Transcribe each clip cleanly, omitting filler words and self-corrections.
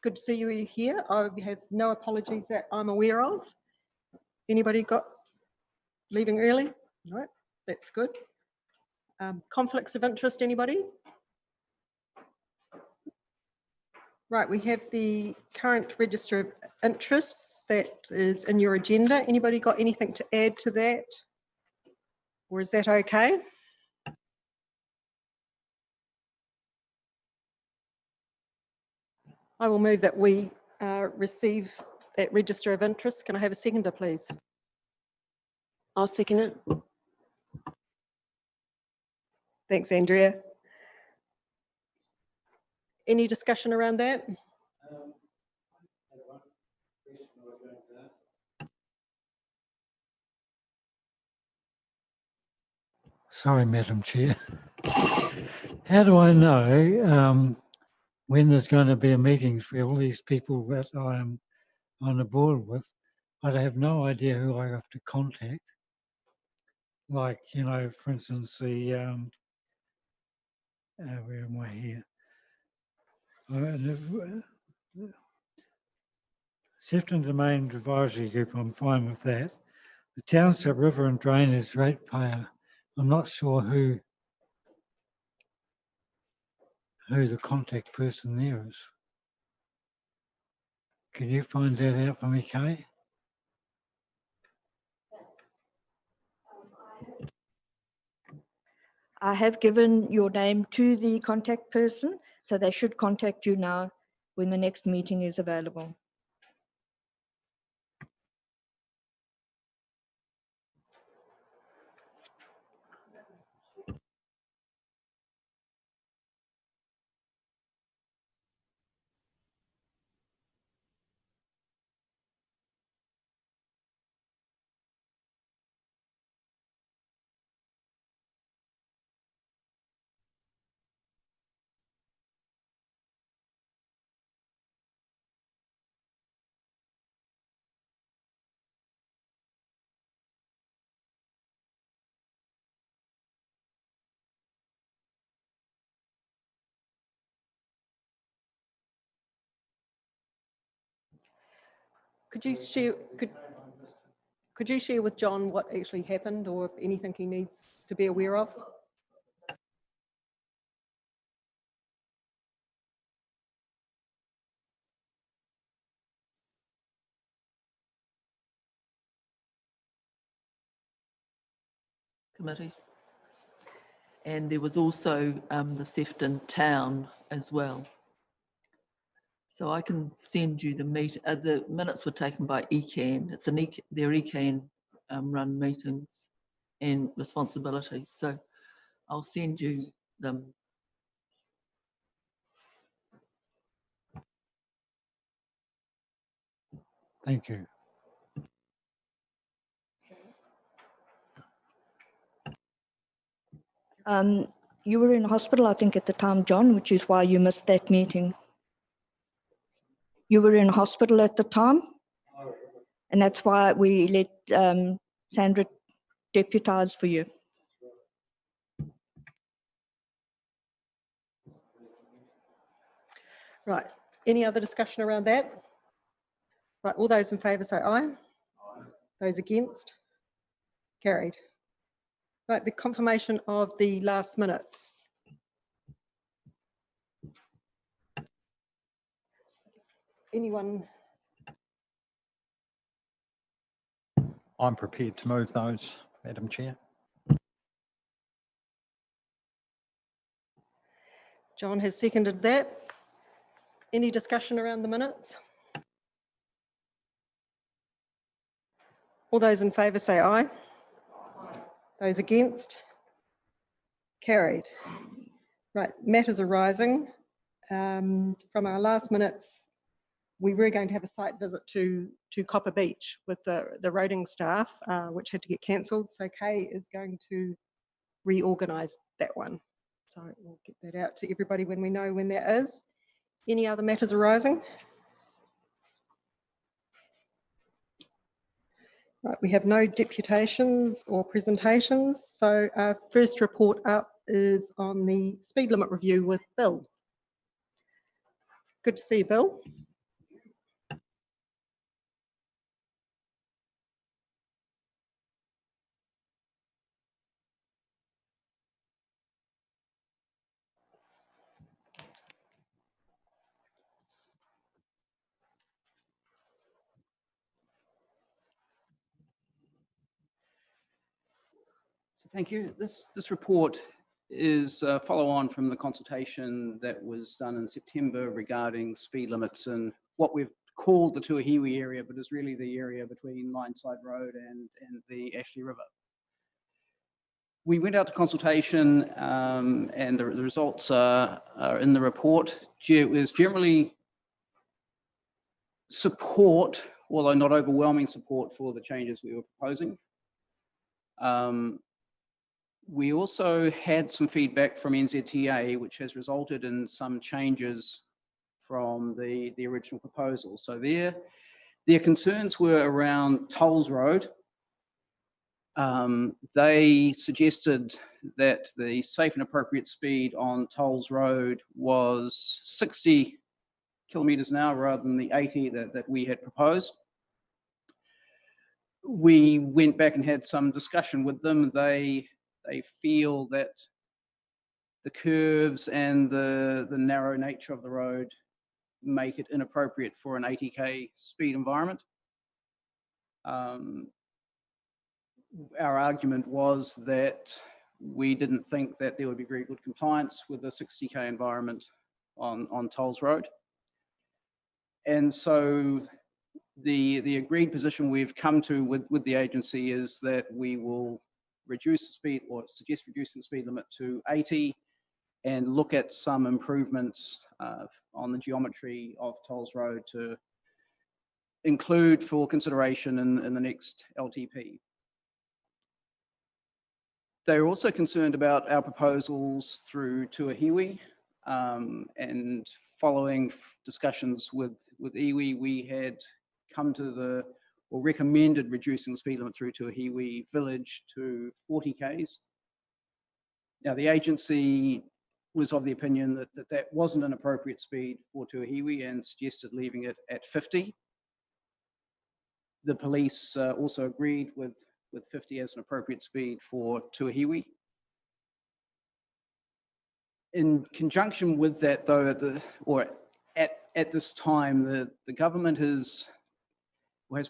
Good to see you here. I have no apologies that I'm aware of. Anybody got leaving early? No, that's good. Conflicts of interest, anybody? Right, we have the current register of interests that is in your agenda. Anybody got anything to add to that? Or is that okay? I will move that we receive that register of interest. Can I have a seconder, please? I'll second it. Thanks, Andrea. Any discussion around that? Sorry, Madam Chair. How do I know when there's going to be a meeting for all these people that I am on the board with? I have no idea who I have to contact. Like, you know, for instance, the, where am I here? Sefton Domain Advisory Group, I'm fine with that. The Township River and Drainage Ratepayer, I'm not sure who the contact person there is. Can you find that out for me, Kay? I have given your name to the contact person, so they should contact you now when the next meeting is available. Could you share with John what actually happened or anything he needs to be aware of? Committees. And there was also the Sefton town as well. So I can send you the minutes were taken by ECAN. It's their ECAN run meetings and responsibilities. So I'll send you them. Thank you. You were in hospital, I think, at the time, John, which is why you missed that meeting. You were in hospital at the time, and that's why we let Sandra deputise for you. Right, any other discussion around that? Right, all those in favour say aye. Aye. Those against? Carried. Right, the confirmation of the last minutes. Anyone? I'm prepared to move those, Madam Chair. John has seconded that. Any discussion around the minutes? All those in favour say aye. Those against? Carried. Right, matters arising. From our last minutes, we were going to have a site visit to Copper Beach with the roading staff, which had to get cancelled. So Kay is going to reorganise that one. So we'll get that out to everybody when we know when that is. Any other matters arising? Right, we have no deputations or presentations. So our first report up is on the speed limit review with Bill. Good to see you, Bill. Thank you. This report is a follow-on from the consultation that was done in September regarding speed limits in what we've called the Tuahiwi area, but is really the area between Lineside Road and the Ashley River. We went out to consultation and the results are in the report. It was generally support, although not overwhelming support, for the changes we were proposing. We also had some feedback from NZTA, which has resulted in some changes from the original proposal. So their concerns were around Tolls Road. They suggested that the safe and appropriate speed on Tolls Road was 60 kilometres an hour rather than the 80 that we had proposed. We went back and had some discussion with them. They feel that the curves and the narrow nature of the road make it inappropriate for an 80k speed environment. Our argument was that we didn't think that there would be very good compliance with the 60k environment on Tolls Road. And so the agreed position we've come to with the agency is that we will reduce the speed, or suggest reducing the speed limit to 80, and look at some improvements on the geometry of Tolls Road to include for consideration in the next LTP. They're also concerned about our proposals through Tuahiwi, and following discussions with iwi, we had come to or recommended reducing the speed limit through Tuahiwi village to 40 k's. Now, the agency was of the opinion that wasn't an appropriate speed for Tuahiwi and suggested leaving it at 50. The police also agreed with 50 as an appropriate speed for Tuahiwi. In conjunction with that, though, at this time, the government has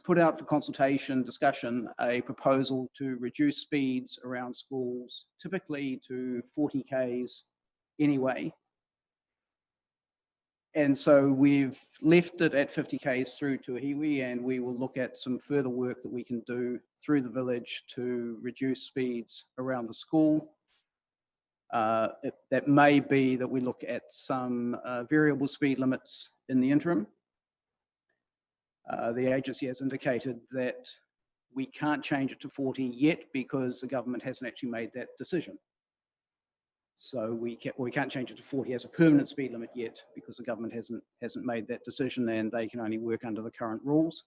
put out for consultation discussion a proposal to reduce speeds around schools, typically to 40 k's anyway. And so we've left it at 50 k's through Tuahiwi, and we will look at some further work that we can do through the village to reduce speeds around the school. That may be that we look at some variable speed limits in the interim. The agency has indicated that we can't change it to 40 yet because the government hasn't actually made that decision. So we can't change it to 40 as a permanent speed limit yet because the government hasn't made that decision, and they can only work under the current rules.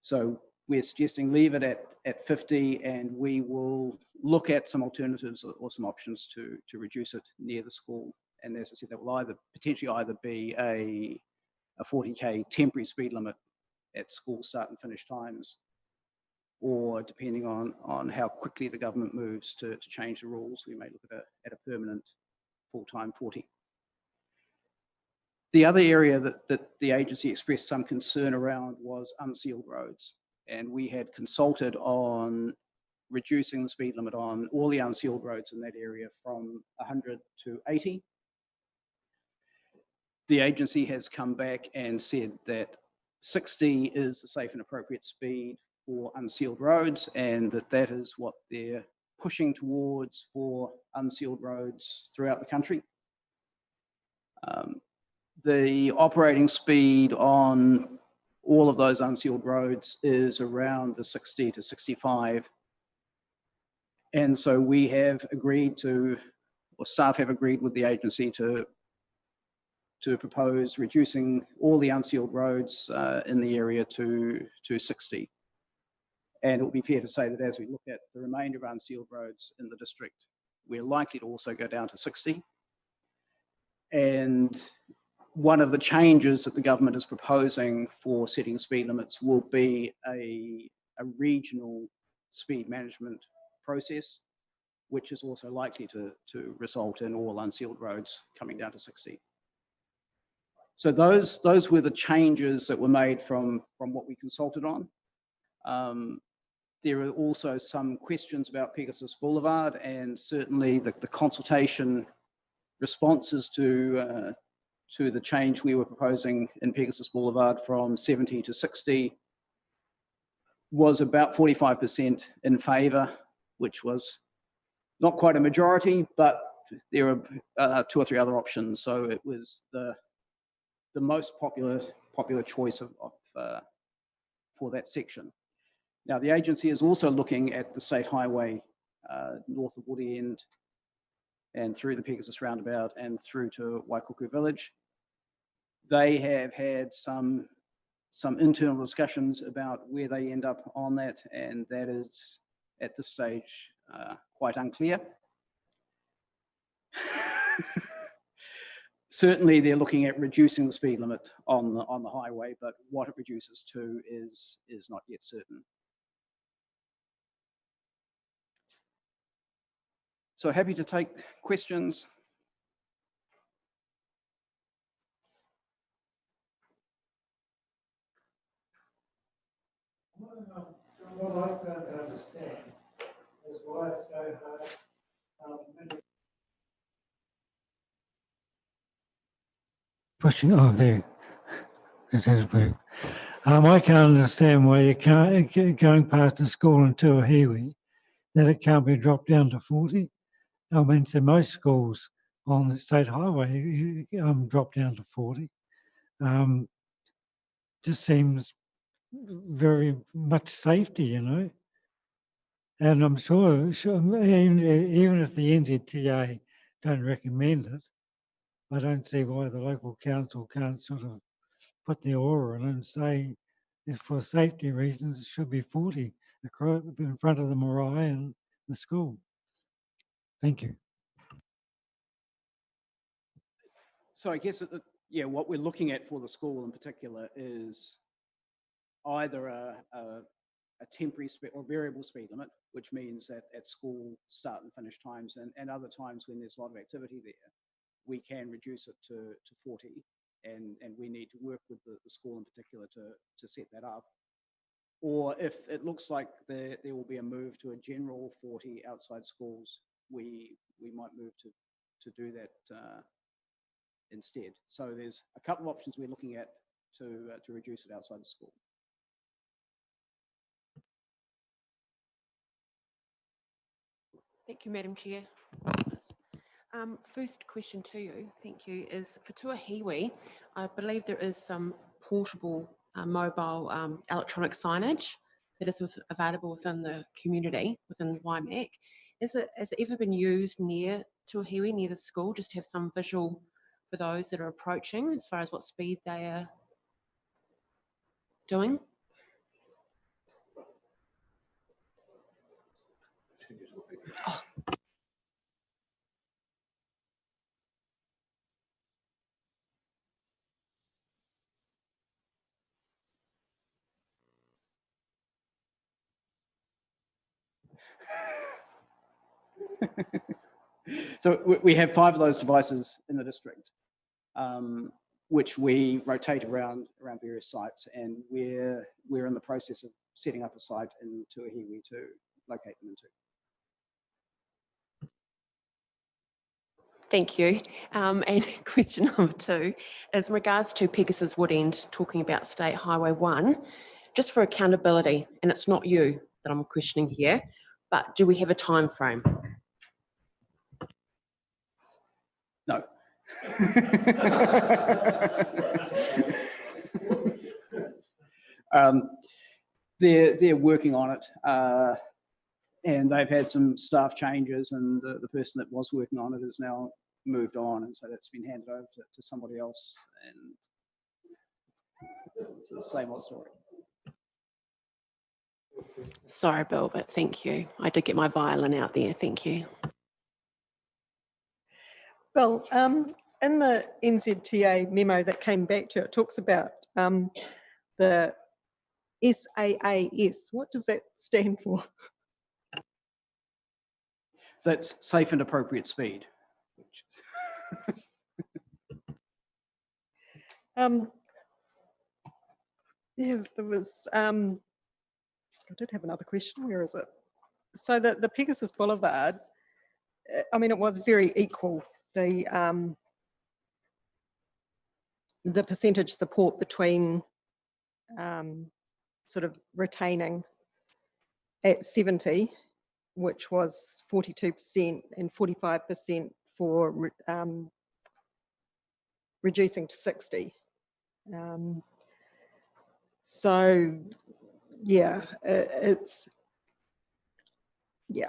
So we're suggesting leave it at 50, and we will look at some alternatives or some options to reduce it near the school. And as I said, that will potentially either be a 40k temporary speed limit at school start and finish times, or depending on how quickly the government moves to change the rules, we may look at a permanent full-time 40. The other area that the agency expressed some concern around was unsealed roads, and we had consulted on reducing the speed limit on all the unsealed roads in that area from 100 to 80. The agency has come back and said that 60 is the safe and appropriate speed for unsealed roads, and that is what they're pushing towards for unsealed roads throughout the country. The operating speed on all of those unsealed roads is around the 60 to 65. And so we have agreed to, or staff have agreed with the agency to propose reducing all the unsealed roads in the area to 60. And it would be fair to say that as we look at the remainder of unsealed roads in the district, we're likely to also go down to 60. And one of the changes that the government is proposing for setting speed limits will be a regional speed management process, which is also likely to result in all unsealed roads coming down to 60. So those were the changes that were made from what we consulted on. There are also some questions about Pegasus Boulevard, and certainly the consultation responses to the change we were proposing in Pegasus Boulevard from 70 to 60 was about 45% in favour, which was not quite a majority, but there are 2 or 3 other options. So it was the most popular choice for that section. Now, the agency is also looking at the state highway north of Woodend and through the Pegasus roundabout and through to Waikuku Village. They have had some internal discussions about where they end up on that, and that is at this stage quite unclear. Certainly, they're looking at reducing the speed limit on the highway, but what it reduces to is not yet certain. So happy to take questions. What I don't understand is why it's so hard. Pushing, oh, there. It has been. I can't understand why you can't, going past a school in Tuahiwi, that it can't be dropped down to 40. I mean, to most schools on the state highway, drop down to 40. Just seems very much safety, you know. And I'm sure even if the NZTA don't recommend it, I don't see why the local council can't sort of put their aura in and say, if for safety reasons, it should be 40 across in front of the marae and the school. Thank you. So I guess, yeah, what we're looking at for the school in particular is either a temporary or variable speed limit, which means that at school start and finish times and other times when there's a lot of activity there, we can reduce it to 40, and we need to work with the school in particular to set that up. Or if it looks like there will be a move to a general 40 outside schools, we might move to do that instead. So there's a couple of options we're looking at to reduce it outside the school. Thank you, Madam Chair. First question to you, thank you, is for Tuahiwi. I believe there is some portable mobile electronic signage that is available within the community, within Waimak. Has it ever been used near Tuahiwi, near the school, just to have some visual for those that are approaching as far as what speed they are doing? Oh. So we have 5 of those devices in the district, which we rotate around various sites, and we're in the process of setting up a site in Tuahiwi to locate them into. Thank you. And question number 2 is in regards to Pegasus Woodend, talking about State Highway 1, just for accountability, and it's not you that I'm questioning here, but do we have a time frame? No. They're working on it, and they've had some staff changes, and the person that was working on it has now moved on, and so that's been handed over to somebody else, and it's the same old story. Sorry, Bill, but thank you. I did get my violin out there. Thank you. Well, in the NZTA memo that came back to it, talks about the SAAS. What does that stand for? So it's safe and appropriate speed. Yeah, there was, I did have another question. Where is it? So the Pegasus Boulevard, I mean, it was very equal. The percentage support between sort of retaining at 70, which was 42% and 45% for reducing to 60. So yeah, it's, yeah.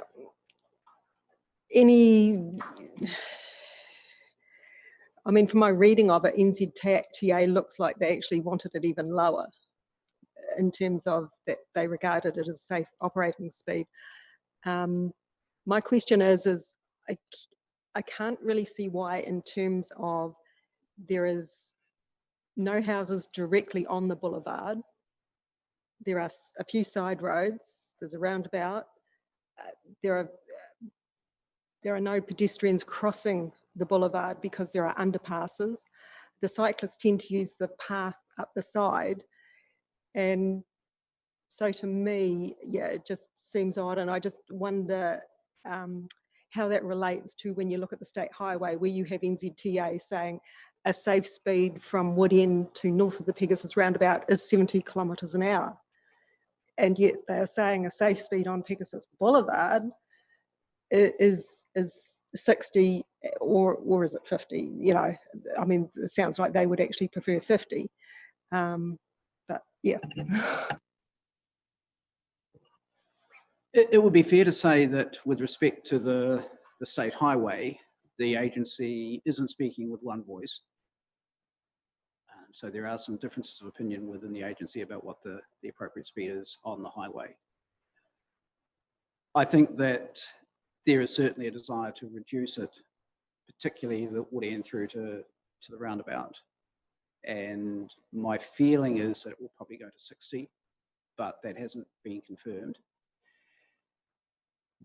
I mean, from my reading of it, NZTA looks like they actually wanted it even lower in terms of that they regarded it as safe operating speed. My question is I can't really see why, in terms of there is no houses directly on the boulevard. There are a few side roads, there's a roundabout, there are no pedestrians crossing the boulevard because there are underpasses. The cyclists tend to use the path up the side. And so to me, yeah, it just seems odd. And I just wonder how that relates to when you look at the state highway, where you have NZTA saying a safe speed from Woodend to north of the Pegasus roundabout is 70 kilometres an hour. And yet they're saying a safe speed on Pegasus Boulevard is 60 or is it 50? You know, I mean, it sounds like they would actually prefer 50. But yeah. It would be fair to say that with respect to the state highway, the agency isn't speaking with one voice. So there are some differences of opinion within the agency about what the appropriate speed is on the highway. I think that there is certainly a desire to reduce it, particularly the Woodend through to the roundabout. And my feeling is that it will probably go to 60, but that hasn't been confirmed.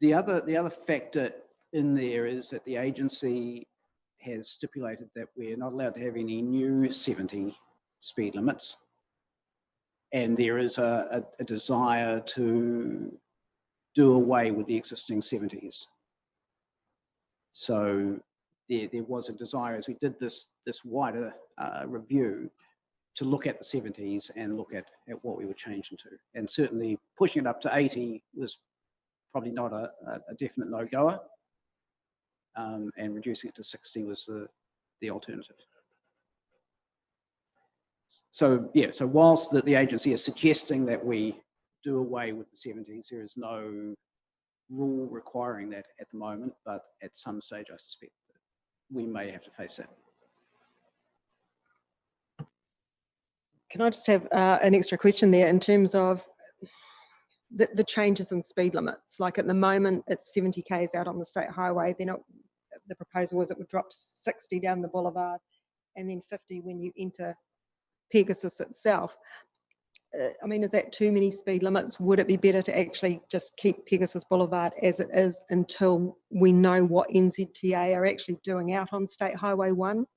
The other factor in there is that the agency has stipulated that we're not allowed to have any new 70 speed limits. And there is a desire to do away with the existing 70s. So there was a desire, as we did this wider review, to look at the 70s and look at what we would change them to. And certainly pushing it up to 80 was probably not a definite no-goer. And reducing it to 60 was the alternative. So yeah, so whilst the agency is suggesting that we do away with the 70s, there is no rule requiring that at the moment, but at some stage I suspect that we may have to face that. Can I just have an extra question there in terms of the changes in speed limits? Like at the moment, it's 70 k's out on the state highway. They're not, the proposal was it would drop to 60 down the boulevard and then 50 when you enter Pegasus itself. I mean, is that too many speed limits? Would it be better to actually just keep Pegasus Boulevard as it is until we know what NZTA are actually doing out on State Highway 1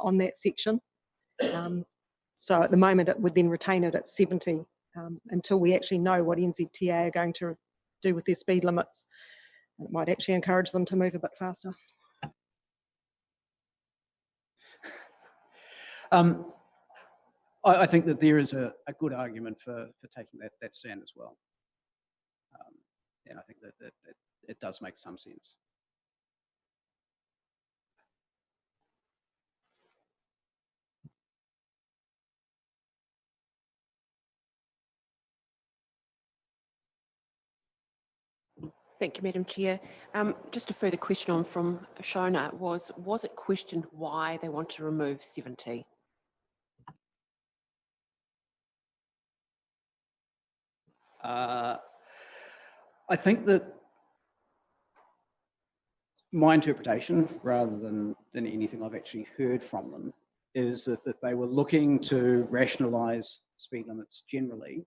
on that section? So at the moment, it would then retain it at 70 until we actually know what NZTA are going to do with their speed limits. It might actually encourage them to move a bit faster. I think that there is a good argument for taking that stand as well. And I think that it does make some sense. Thank you, Madam Chair. Just a further question on from Shona was it questioned why they want to remove 70? I think that my interpretation, rather than anything I've actually heard from them, is that they were looking to rationalise speed limits generally.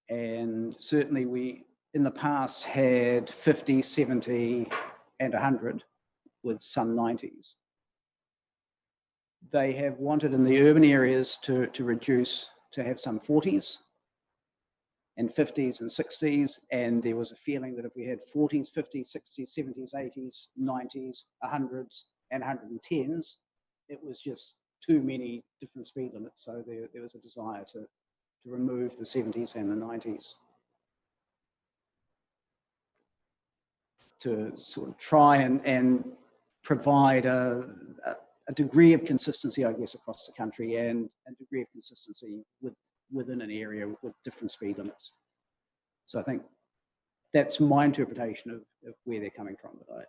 And certainly we, in the past, had 50, 70 and 100 with some 90s. They have wanted in the urban areas to reduce, to have some 40s and 50s and 60s, and there was a feeling that if we had 40s, 50s, 60s, 70s, 80s, 90s, 100s, and 110s, it was just too many different speed limits. So there was a desire to remove the 70s and the 90s to sort of try and provide a degree of consistency, I guess, across the country, and a degree of consistency within an area with different speed limits. So I think that's my interpretation of where they're coming from, but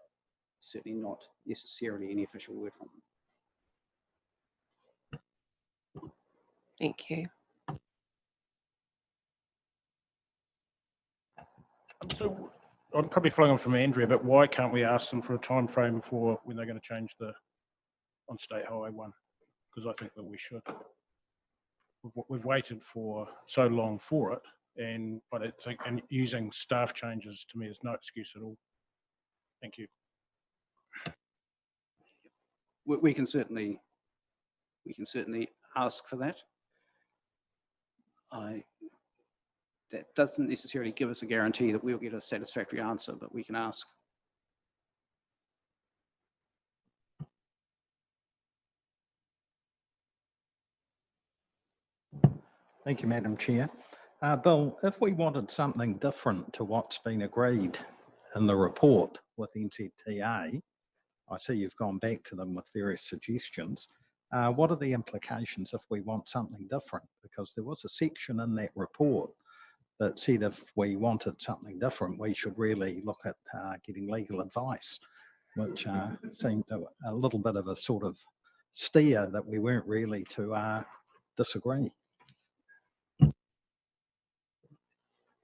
certainly not necessarily any official word from them. Thank you. So I'm probably following on from Andrea, but why can't we ask them for a time frame for when they're going to change on State Highway 1? Because I think that we should. We've waited for so long for it, but I think using staff changes to me is no excuse at all. Thank you. We can certainly ask for that. That doesn't necessarily give us a guarantee that we'll get a satisfactory answer, but we can ask. Thank you, Madam Chair. Bill, if we wanted something different to what's been agreed in the report with NZTA, I see you've gone back to them with various suggestions. What are the implications if we want something different? Because there was a section in that report that said if we wanted something different, we should really look at getting legal advice, which seemed a little bit of a sort of steer that we weren't really to disagree.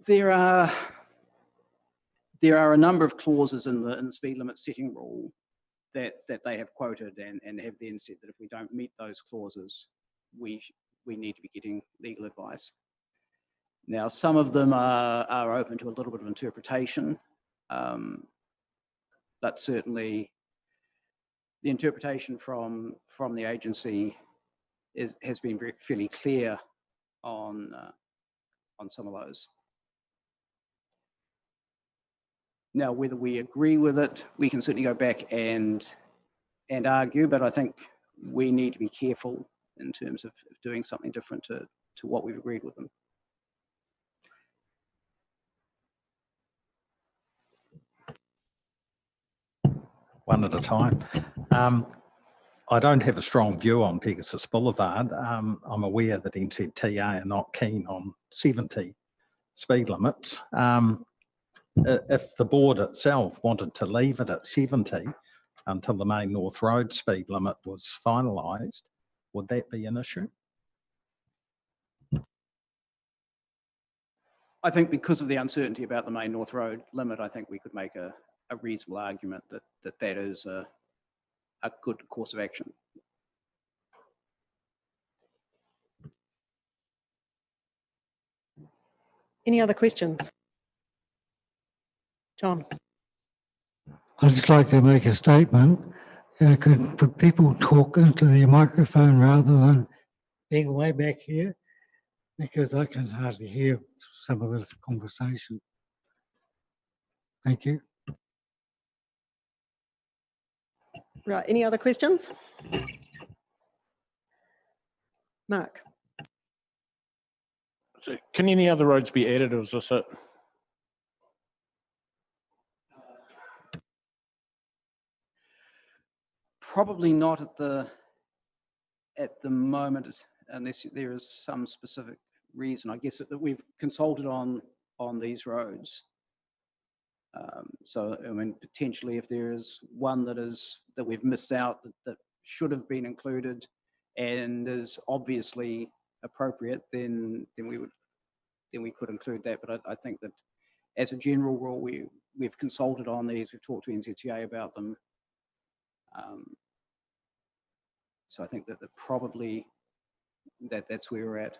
There are a number of clauses in the speed limit setting rule that they have quoted and have then said that if we don't meet those clauses, we need to be getting legal advice. Now, some of them are open to a little bit of interpretation, but certainly the interpretation from the agency has been fairly clear on some of those. Now, whether we agree with it, we can certainly go back and argue, but I think we need to be careful in terms of doing something different to what we've agreed with them. One at a time. I don't have a strong view on Pegasus Boulevard. I'm aware that NZTA are not keen on 70 speed limits. If the board itself wanted to leave it at 70 until the main North Road speed limit was finalised, would that be an issue? I think because of the uncertainty about the main North Road limit, I think we could make a reasonable argument that is a good course of action. Any other questions? John. I'd just like to make a statement. Could people talk into the microphone rather than being way back here? Because I can hardly hear some of this conversation. Thank you. Right, any other questions? Mark. So can any other roads be added, or is this it? Probably not at the moment, unless there is some specific reason. I guess that we've consulted on these roads. So I mean, potentially, if there is one that we've missed out that should have been included and is obviously appropriate, then we could include that. But I think that as a general rule, we've consulted on these. We've talked to NZTA about them. So I think that probably that's where we're at.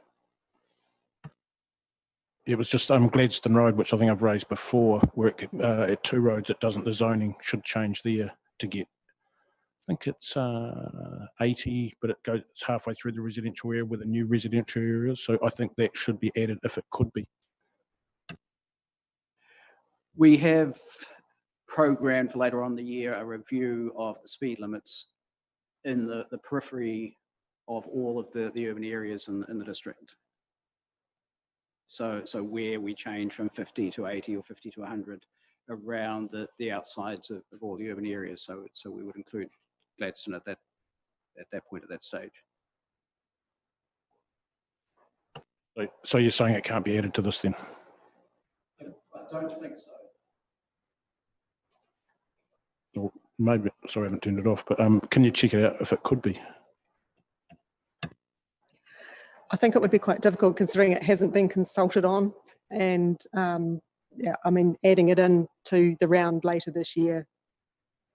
It was just Gladstone Road, which I think I've raised before, where at two roads the zoning should change there to get, I think it's 80, but it's halfway through the residential area with a new residential area. So I think that should be added if it could be. We have programmed for later on in the year a review of the speed limits in the periphery of all of the urban areas in the district. So where we change from 50 to 80 or 50 to 100 around the outsides of all the urban areas. So we would include Gladstone at that point, at that stage. So you're saying it can't be added to this then? I don't think so. Or maybe, sorry, I haven't turned it off, but can you check it out if it could be? I think it would be quite difficult considering it hasn't been consulted on, and yeah, I mean, adding it in to the round later this year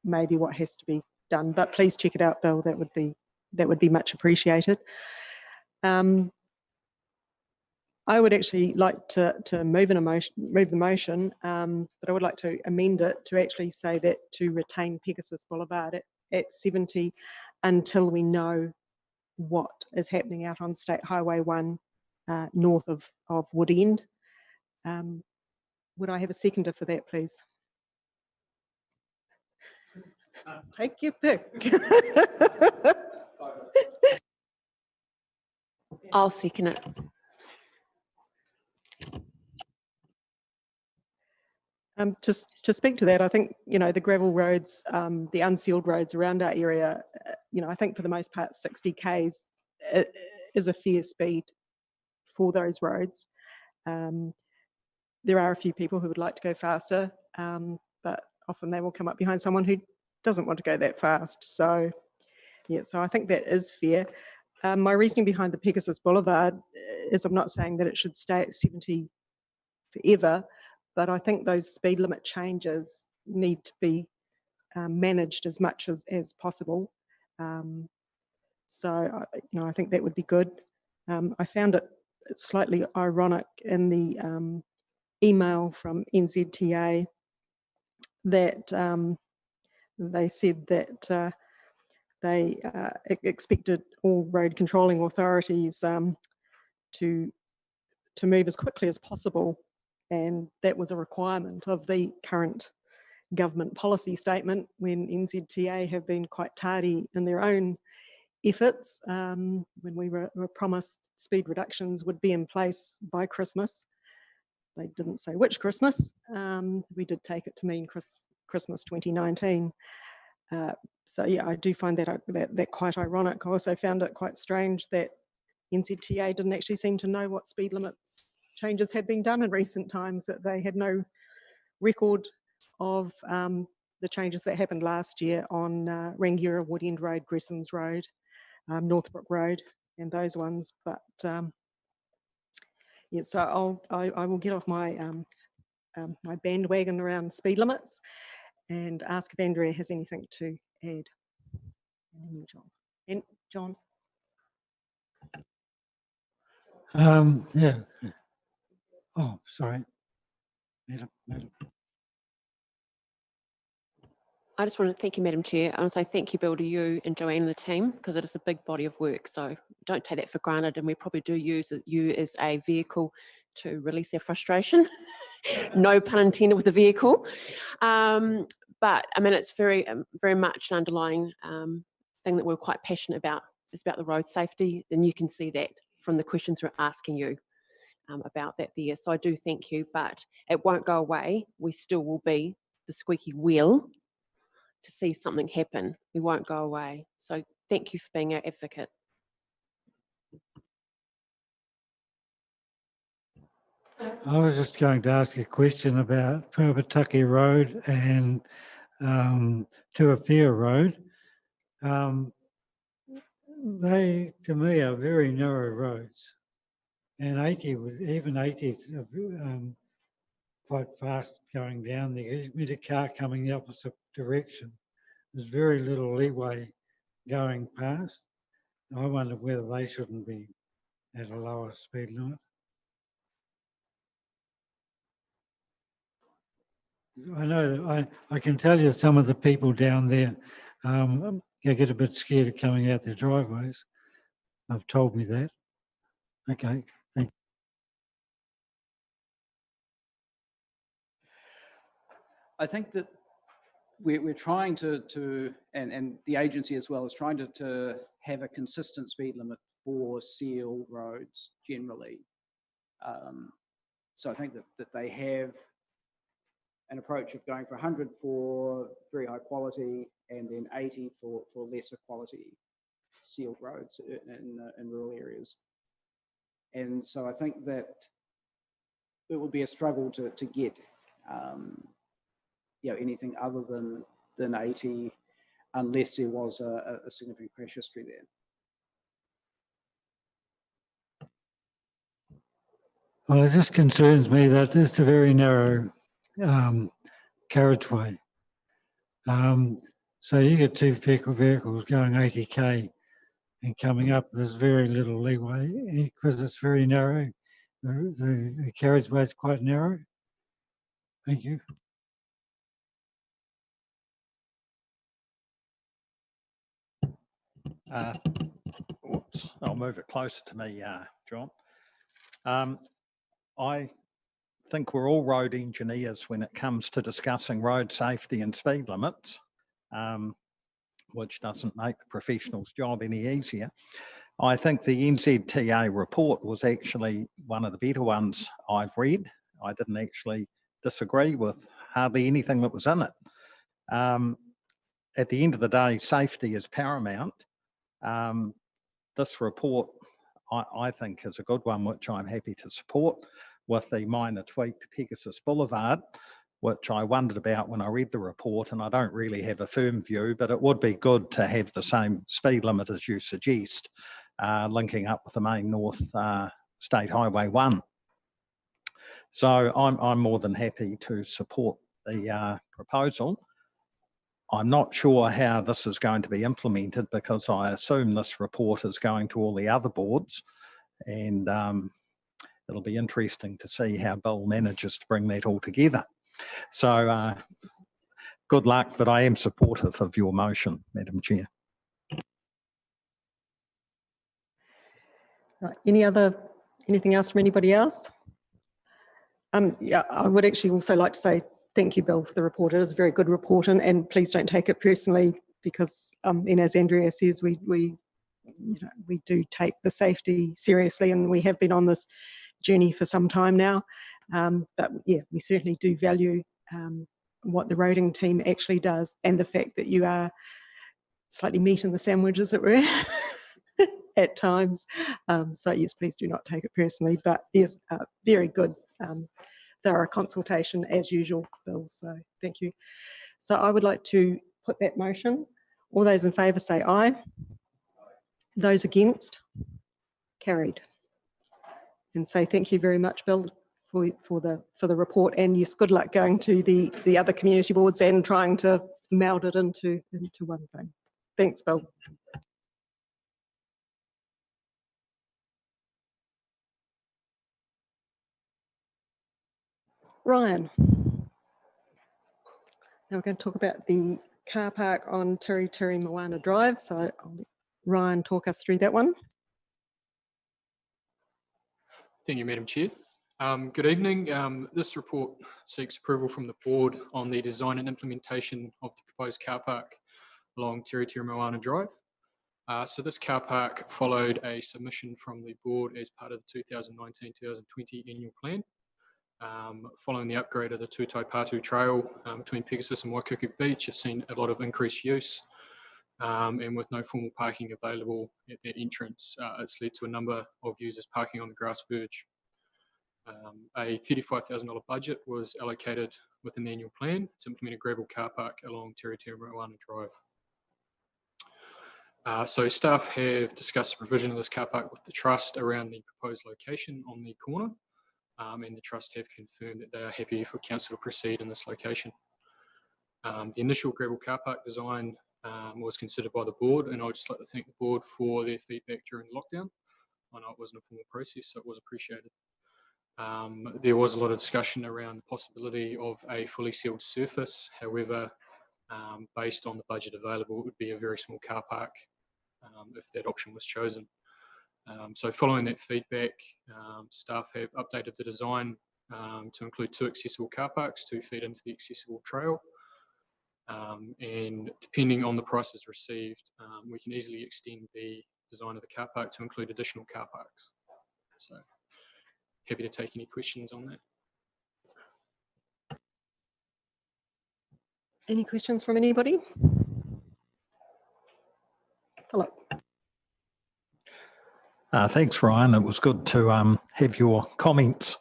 may be what has to be done. But please check it out, Bill. That would be much appreciated. I would actually like to move the motion, but I would like to amend it to actually say that to retain Pegasus Boulevard at 70 until we know what is happening out on State Highway 1 north of Woodend. Would I have a seconder for that, please? Take your pick. I'll second it. To speak to that, I think, you know, the gravel roads, the unsealed roads around our area, you know, I think for the most part 60 k's is a fair speed for those roads. There are a few people who would like to go faster, but often they will come up behind someone who doesn't want to go that fast. So yeah, so I think that is fair. My reasoning behind the Pegasus Boulevard is I'm not saying that it should stay at 70 forever, but I think those speed limit changes need to be managed as much as possible. So, you know, I think that would be good. I found it slightly ironic in the email from NZTA that they said that they expected all road controlling authorities to move as quickly as possible, and that was a requirement of the current government policy statement, when NZTA have been quite tardy in their own efforts. When we were promised speed reductions would be in place by Christmas. They didn't say which Christmas. We did take it to mean Christmas 2019. So yeah, I do find that quite ironic. I also found it quite strange that NZTA didn't actually seem to know what speed limits changes had been done in recent times, that they had no record of the changes that happened last year on Rangiora, Woodend Road, Gressons Road, Northbrook Road, and those ones. But yeah, so I will get off my my bandwagon around speed limits and ask if Andrea has anything to add. And then John. And John. Yeah. Oh, sorry. Madam. I just want to thank you, Madam Chair. I want to say thank you, Bill, to you and Joanne and the team, because it is a big body of work. So don't take that for granted. And we probably do use you as a vehicle to release our frustration. No pun intended with the vehicle. But I mean, it's very much an underlying thing that we're quite passionate about. It's about the road safety. And you can see that from the questions we're asking you about that there. So I do thank you, but it won't go away. We still will be the squeaky wheel to see something happen. We won't go away. So thank you for being our advocate. I was just going to ask a question about Purbatucky Road and Tuapea Road. They, to me, are very narrow roads. And 80 is quite fast going down there. With a car coming the opposite direction, there's very little leeway going past. I wonder whether they shouldn't be at a lower speed limit. I know that I can tell you some of the people down there, they get a bit scared of coming out their driveways. They've told me that. Okay, thank you. I think that we're trying to and the agency as well is trying to have a consistent speed limit for seal roads generally. So I think that they have an approach of going for 100 for very high quality and then 80 for lesser quality sealed roads in rural areas. And so I think that it would be a struggle to get anything other than 80 unless there was a significant crash history there. Well, it just concerns me that it's a very narrow carriageway. So you get two vehicles going 80k and coming up, there's very little leeway because it's very narrow. The carriageway is quite narrow. Thank you. I'll move it closer to me, John. I think we're all road engineers when it comes to discussing road safety and speed limits, which doesn't make the professional's job any easier. I think the NZTA report was actually one of the better ones I've read. I didn't actually disagree with hardly anything that was in it. At the end of the day, safety is paramount. This report, I think, is a good one, which I'm happy to support, with the minor tweak to Pegasus Boulevard, which I wondered about when I read the report, and I don't really have a firm view, but it would be good to have the same speed limit as you suggest, linking up with the main North State Highway 1. So I'm more than happy to support the proposal. I'm not sure how this is going to be implemented because I assume this report is going to all the other boards, and it'll be interesting to see how Bill manages to bring that all together. So good luck, but I am supportive of your motion, Madam Chair. Anything else from anybody else? Yeah, I would actually also like to say thank you, Bill, for the report. It is a very good report, and please don't take it personally because, and as Andrea says, we do take the safety seriously, and we have been on this journey for some time now. But yeah, we certainly do value what the roading team actually does, and the fact that you are slightly meat in the sandwich, as it were, at times. So yes, please do not take it personally, but yes, very good. Thorough consultation as usual, Bill, so thank you. So I would like to put that motion. All those in favour say aye. Those against? Carried. And say thank you very much, Bill, for the report, and yes, good luck going to the other community boards and trying to meld it into one thing. Thanks, Bill. Ryan. Now we're going to talk about the car park on Moana Drive. So I'll let Ryan talk us through that one. Thank you, Madam Chair. Good evening. This report seeks approval from the board on the design and implementation of the proposed car park along Moana Drive. So this car park followed a submission from the board as part of the 2019-2020 annual plan. Following the upgrade of the Tūtaipatu Trail between Pegasus and Waikuku Beach, it's seen a lot of increased use, and with no formal parking available at that entrance, it's led to a number of users parking on the grass verge. A $35,000 budget was allocated within the annual plan to implement a gravel car park along Moana Drive. So staff have discussed the provision of this car park with the Trust around the proposed location on the corner. And the Trust have confirmed that they are happy for Council to proceed in this location. The initial gravel car park design was considered by the board, and I would just like to thank the board for their feedback during the lockdown. I know it wasn't a formal process, so it was appreciated. There was a lot of discussion around the possibility of a fully sealed surface. However, based on the budget available, it would be a very small car park if that option was chosen. So following that feedback, staff have updated the design to include 2 accessible car parks to feed into the accessible trail. And depending on the prices received, we can easily extend the design of the car park to include additional car parks. So happy to take any questions on that. Any questions from anybody? Hello. Thanks, Ryan. It was good to have your comments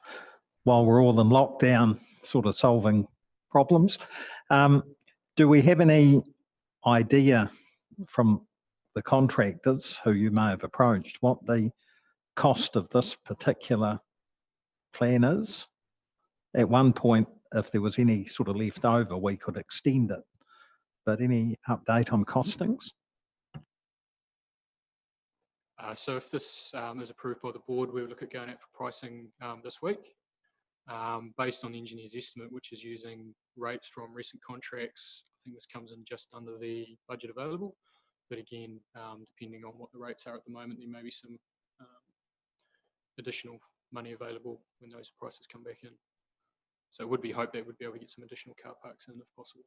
while we're all in lockdown, sort of solving problems. Do we have any idea from the contractors who you may have approached what the cost of this particular plan is? At one point, if there was any sort of left over, we could extend it. But any update on costings? So if this is approved by the board, we would look at going out for pricing this week. Based on the engineer's estimate, which is using rates from recent contracts. I think this comes in just under the budget available. But again, depending on what the rates are at the moment, there may be some additional money available when those prices come back in. So it would be hoped that we'd be able to get some additional car parks in if possible.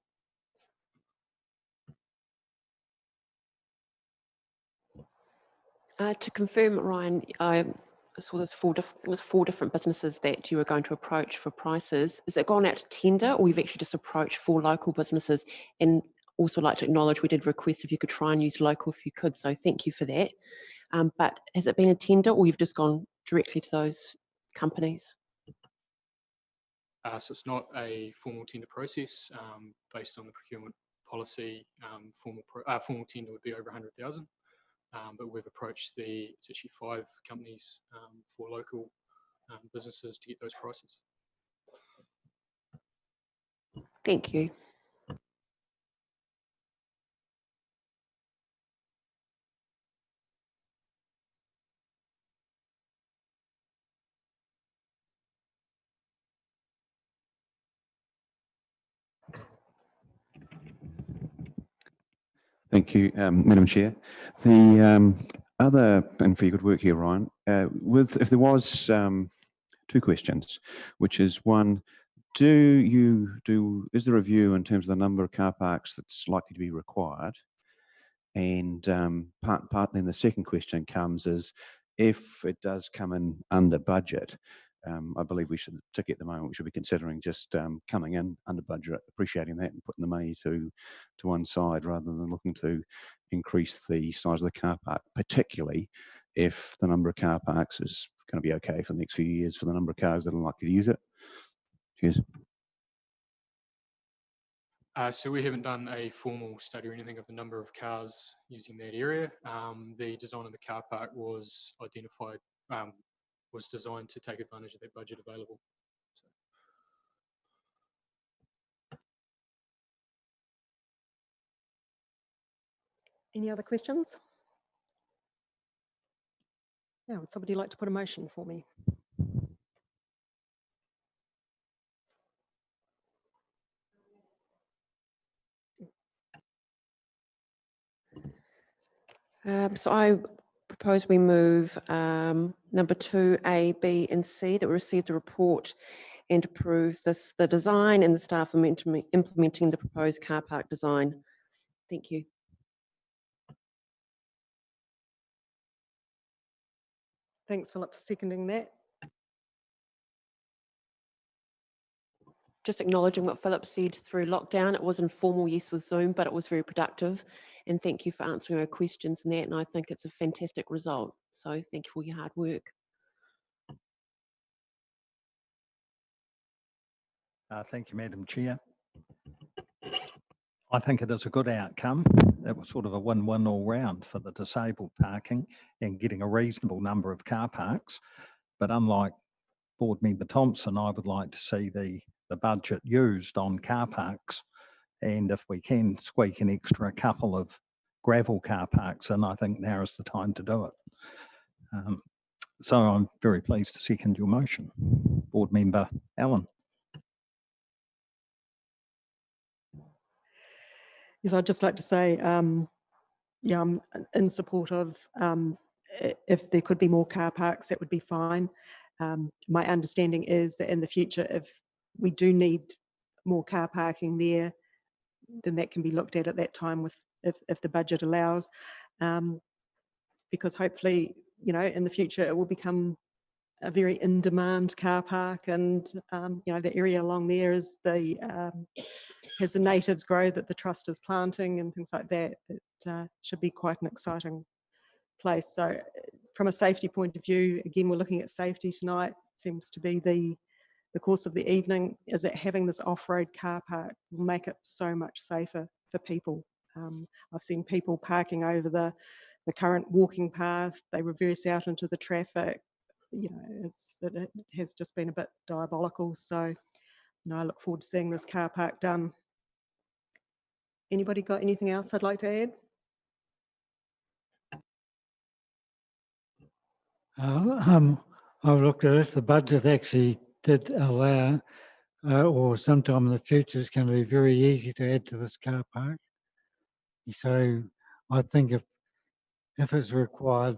To confirm, Ryan, I saw there's 4 different businesses that you were going to approach for prices. Is it gone out to tender, or you've actually just approached 4 local businesses? And also like to acknowledge we did request if you could try and use local if you could, so thank you for that. But has it been a tender, or you've just gone directly to those companies? So it's not a formal tender process. Based on the procurement policy, formal tender would be over 100,000. But we've approached it's actually 5 companies for local businesses to get those prices. Thank you. Thank you, Madam Chair. The other, and for your good work here, Ryan, if there was 2 questions, which is one, is there a review in terms of the number of car parks that's likely to be required? And partly the second question comes is, if it does come in under budget, I believe we should, particularly at the moment, we should be considering just coming in under budget, appreciating that and putting the money to one side rather than looking to increase the size of the car park, particularly if the number of car parks is going to be okay for the next few years for the number of cars that are likely to use it. Cheers. So we haven't done a formal study or anything of the number of cars using that area. The design of the car park was identified, was designed to take advantage of that budget available. Any other questions? Yeah, would somebody like to put a motion for me? So I propose we move number 2, A, B, and C, that we receive the report and approve the design and the staff implementing the proposed car park design. Thank you. Thanks, Philip, for seconding that. Just acknowledging what Philip said through lockdown. It was informal, yes, with Zoom, but it was very productive. And thank you for answering our questions and that. And I think it's a fantastic result. So thank you for your hard work. Thank you, Madam Chair. I think it is a good outcome. It was sort of a win-win all round for the disabled parking and getting a reasonable number of car parks. But unlike Board Member Thompson, I would like to see the budget used on car parks. And if we can squeak an extra couple of gravel car parks in, I think now is the time to do it. So I'm very pleased to second your motion. Board Member Allen. Yes, I'd just like to say, yeah, I'm in support of if there could be more car parks, that would be fine. My understanding is that in the future, if we do need more car parking there, then that can be looked at that time if the budget allows, because hopefully, you know, in the future it will become a very in-demand car park, and you know, the area along there is has the natives grow that the trust is planting and things like that. It should be quite an exciting place. So from a safety point of view, again, we're looking at safety tonight. Seems to be the course of the evening, is that having this off-road car park will make it so much safer for people. I've seen people parking over the current walking path. They reverse out into the traffic. You know, it has just been a bit diabolical. So, you know, I look forward to seeing this car park done. Anybody got anything else I'd like to add? I've looked at it. The budget actually did allow, or sometime in the future, it's going to be very easy to add to this car park. So I think if it's required,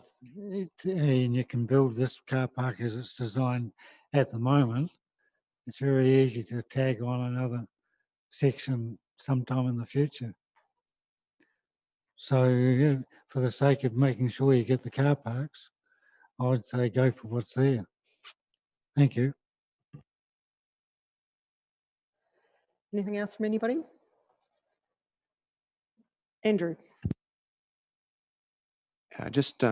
and you can build this car park as it's designed at the moment, it's very easy to tag on another section sometime in the future. So yeah, for the sake of making sure you get the car parks, I would say go for what's there. Thank you. Anything else from anybody? Andrew. Just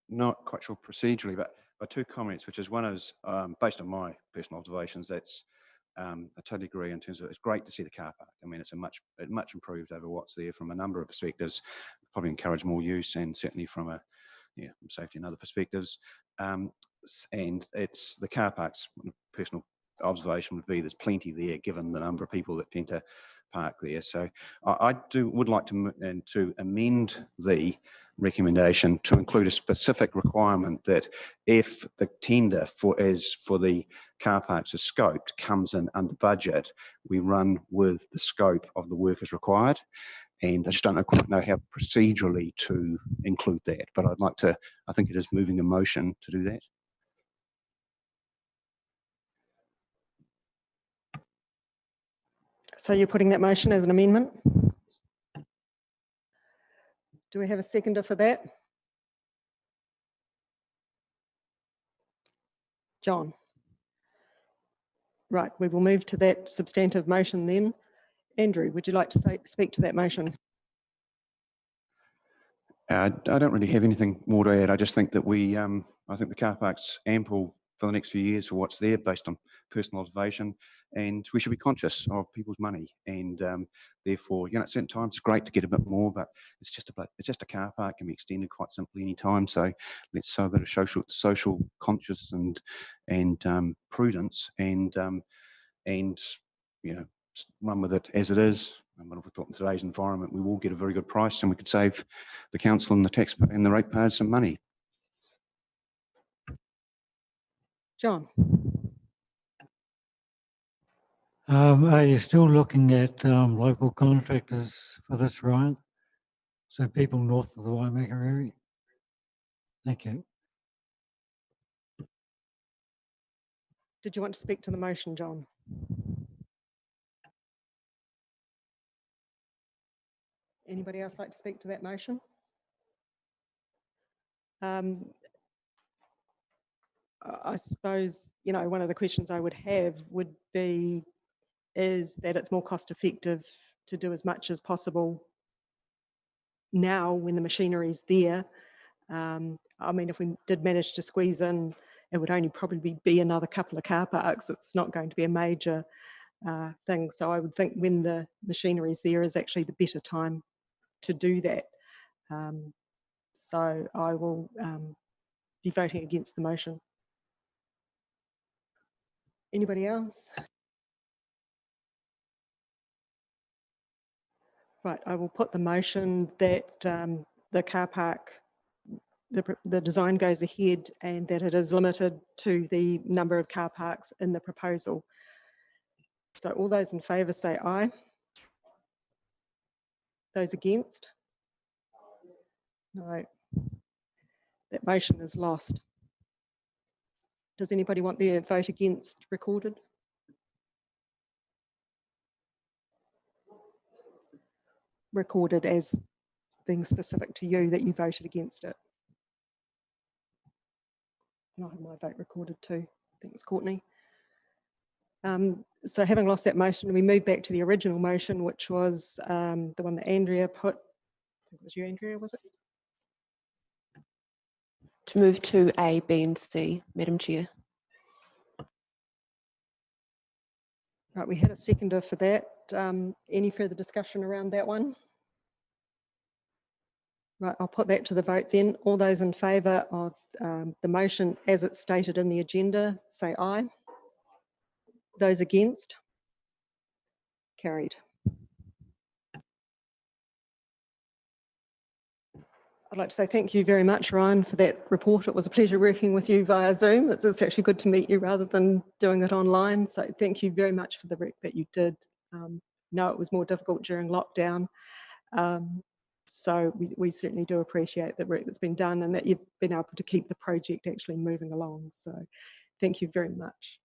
not quite sure procedurally, but two comments, which is one is based on my personal observations. That's I totally agree in terms of it's great to see the car park. I mean, it's much improved over what's there from a number of perspectives. Probably encourage more use, and certainly from a safety and other perspectives. And it's the car parks. Personal observation would be there's plenty there, given the number of people that tend to park there. So I would like to amend the recommendation to include a specific requirement that if the tender for the car parks as scoped comes in under budget, we run with the scope of the work as required. And I just don't quite know how procedurally to include that, but I'd like to, I think it is moving a motion to do that. So you're putting that motion as an amendment? Do we have a seconder for that? John. Right, we will move to that substantive motion then. Andrew, would you like to speak to that motion? I don't really have anything more to add. I just think that I think the car park's ample for the next few years for what's there based on personal observation, and we should be conscious of people's money. And therefore, at certain times it's great to get a bit more, but it's just a car park, can be extended quite simply any time. So let's show a bit of social conscious and prudence, and run with it as it is. And I thought in today's environment, we will get a very good price, and we could save the council and the taxpayer and the ratepayers some money. John. Are you still looking at local contractors for this, Ryan? So people north of the Waimakariri? Thank you. Did you want to speak to the motion, John? Anybody else like to speak to that motion? I suppose, one of the questions I would have would be, is that it's more cost effective to do as much as possible now when the machinery is there. I mean, if we did manage to squeeze in, it would only probably be another couple of car parks. It's not going to be a major thing. So I would think when the machinery is there is actually the better time to do that. So I will be voting against the motion. Anybody else? Right, I will put the motion that the car park, the design goes ahead, and that it is limited to the number of car parks in the proposal. So all those in favour say aye. Those against? No. That motion is lost. Does anybody want their vote against recorded? Recorded as being specific to you that you voted against it. And I'll have my vote recorded too. I think it's Courtney. So having lost that motion, we move back to the original motion, which was the one that Andrea put. I think it was you, Andrea, was it? To move to A, B and C, Madam Chair. Right, we had a seconder for that. Any further discussion around that one? Right, I'll put that to the vote then. All those in favour of the motion as it's stated in the agenda, say aye. Those against? Carried. I'd like to say thank you very much, Ryan, for that report. It was a pleasure working with you via Zoom. It's actually good to meet you rather than doing it online. So thank you very much for the work that you did. No, it was more difficult during lockdown. So we certainly do appreciate the work that's been done and that you've been able to keep the project actually moving along. So thank you very much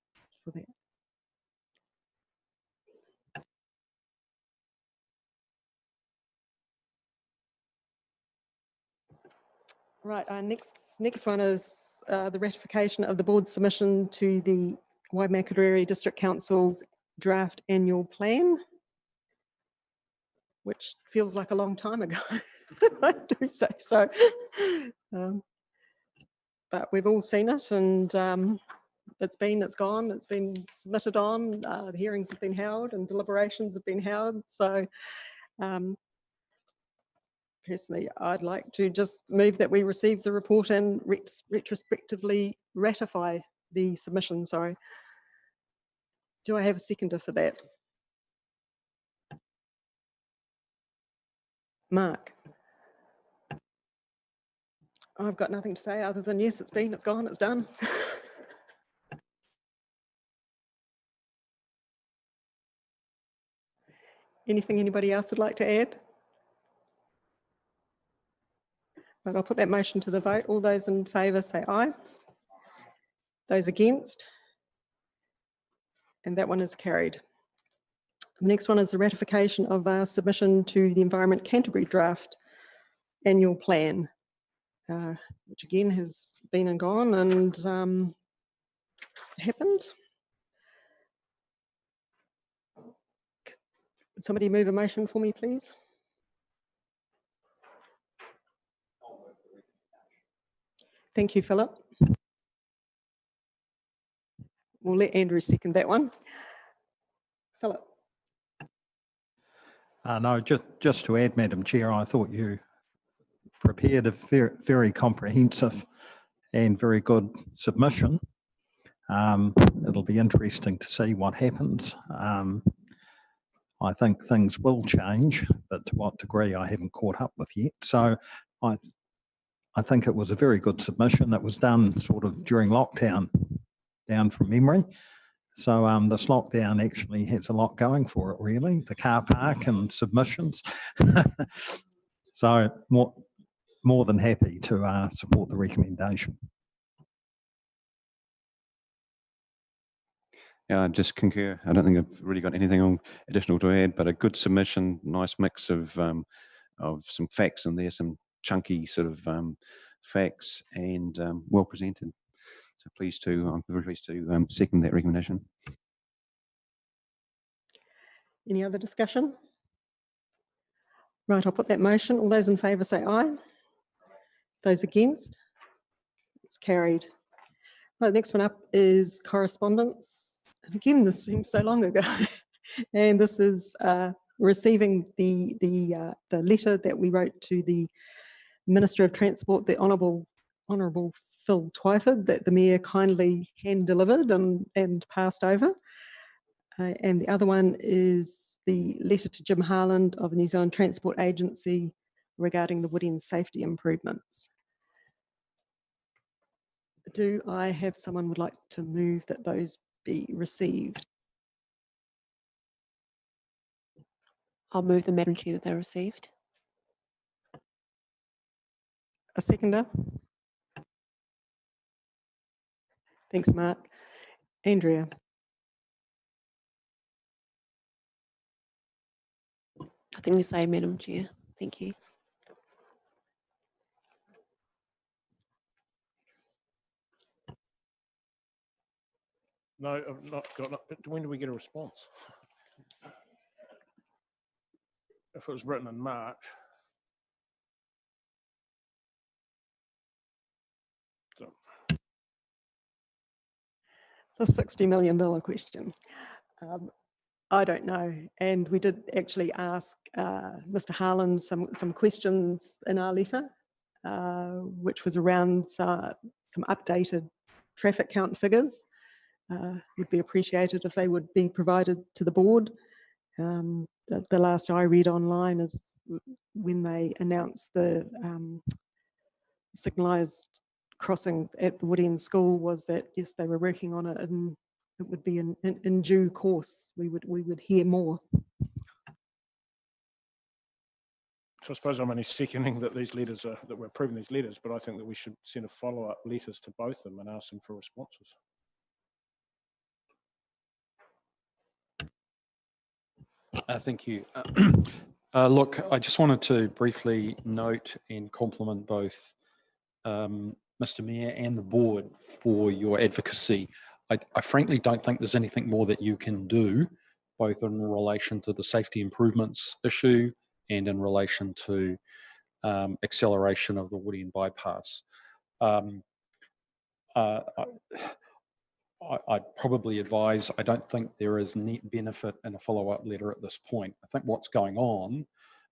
for that. Right, our next one is the ratification of the board's submission to the Waimakariri District Council's draft annual plan, which feels like a long time ago. I do say so. But we've all seen it, and it's gone, it's been submitted on, the hearings have been held and deliberations have been held. So personally, I'd like to just move that we receive the report and retrospectively ratify the submission, sorry. Do I have a seconder for that? Mark? I've got nothing to say other than yes, it's gone, it's done. Anything anybody else would like to add? Right, I'll put that motion to the vote. All those in favour say aye. Those against? And that one is carried. The next one is the ratification of our submission to the Environment Canterbury draft annual plan, which again has been and gone and happened. Could somebody move a motion for me, please? Thank you, Philip. We'll let Andrew second that one. Philip. No, just to add, Madam Chair, I thought you prepared a very comprehensive and very good submission. It'll be interesting to see what happens. I think things will change, but to what degree I haven't caught up with yet. So I think it was a very good submission. It was done sort of during lockdown, down from memory. So this lockdown actually has a lot going for it, really, the car park and submissions. So more than happy to support the recommendation. Yeah, I just concur. I don't think I've really got anything additional to add, but a good submission, nice mix of some facts in there, some chunky sort of facts, and well presented. So I'm very pleased to second that recommendation. Any other discussion? Right, I'll put that motion. All those in favour say aye. Those against? It's carried. Right, the next one up is correspondence. And again, this seems so long ago. And this is receiving the letter that we wrote to the Minister of Transport, the Honourable Phil Twyford, that the Mayor kindly hand-delivered and passed over. And the other one is the letter to Jim Harland of the New Zealand Transport Agency regarding the Woodend safety improvements. Do I have someone would like to move that those be received? I'll move the Madam Chair that they're received. A seconder? Thanks, Mark. Andrea? Nothing to say, Madam Chair. Thank you. No, I've not got it. But when do we get a response? If it was written in March. So, The $60 million question. I don't know. And we did actually ask Mr. Harland some questions in our letter, which was around some updated traffic count figures. Would be appreciated if they would be provided to the board. The last I read online is when they announced the signalised crossings at the Woodend School was that, yes, they were working on it and it would be in due course. We would hear more. So I suppose I'm only seconding that these letters are, that we're approving these letters, but I think that we should send a follow-up letters to both of them and ask them for responses. Thank you. Look, I just wanted to briefly note and compliment both Mr. Mayor and the board for your advocacy. I frankly don't think there's anything more that you can do, both in relation to the safety improvements issue and in relation to acceleration of the Woodend bypass. I'd probably advise, I don't think there is net benefit in a follow-up letter at this point. I think what's going on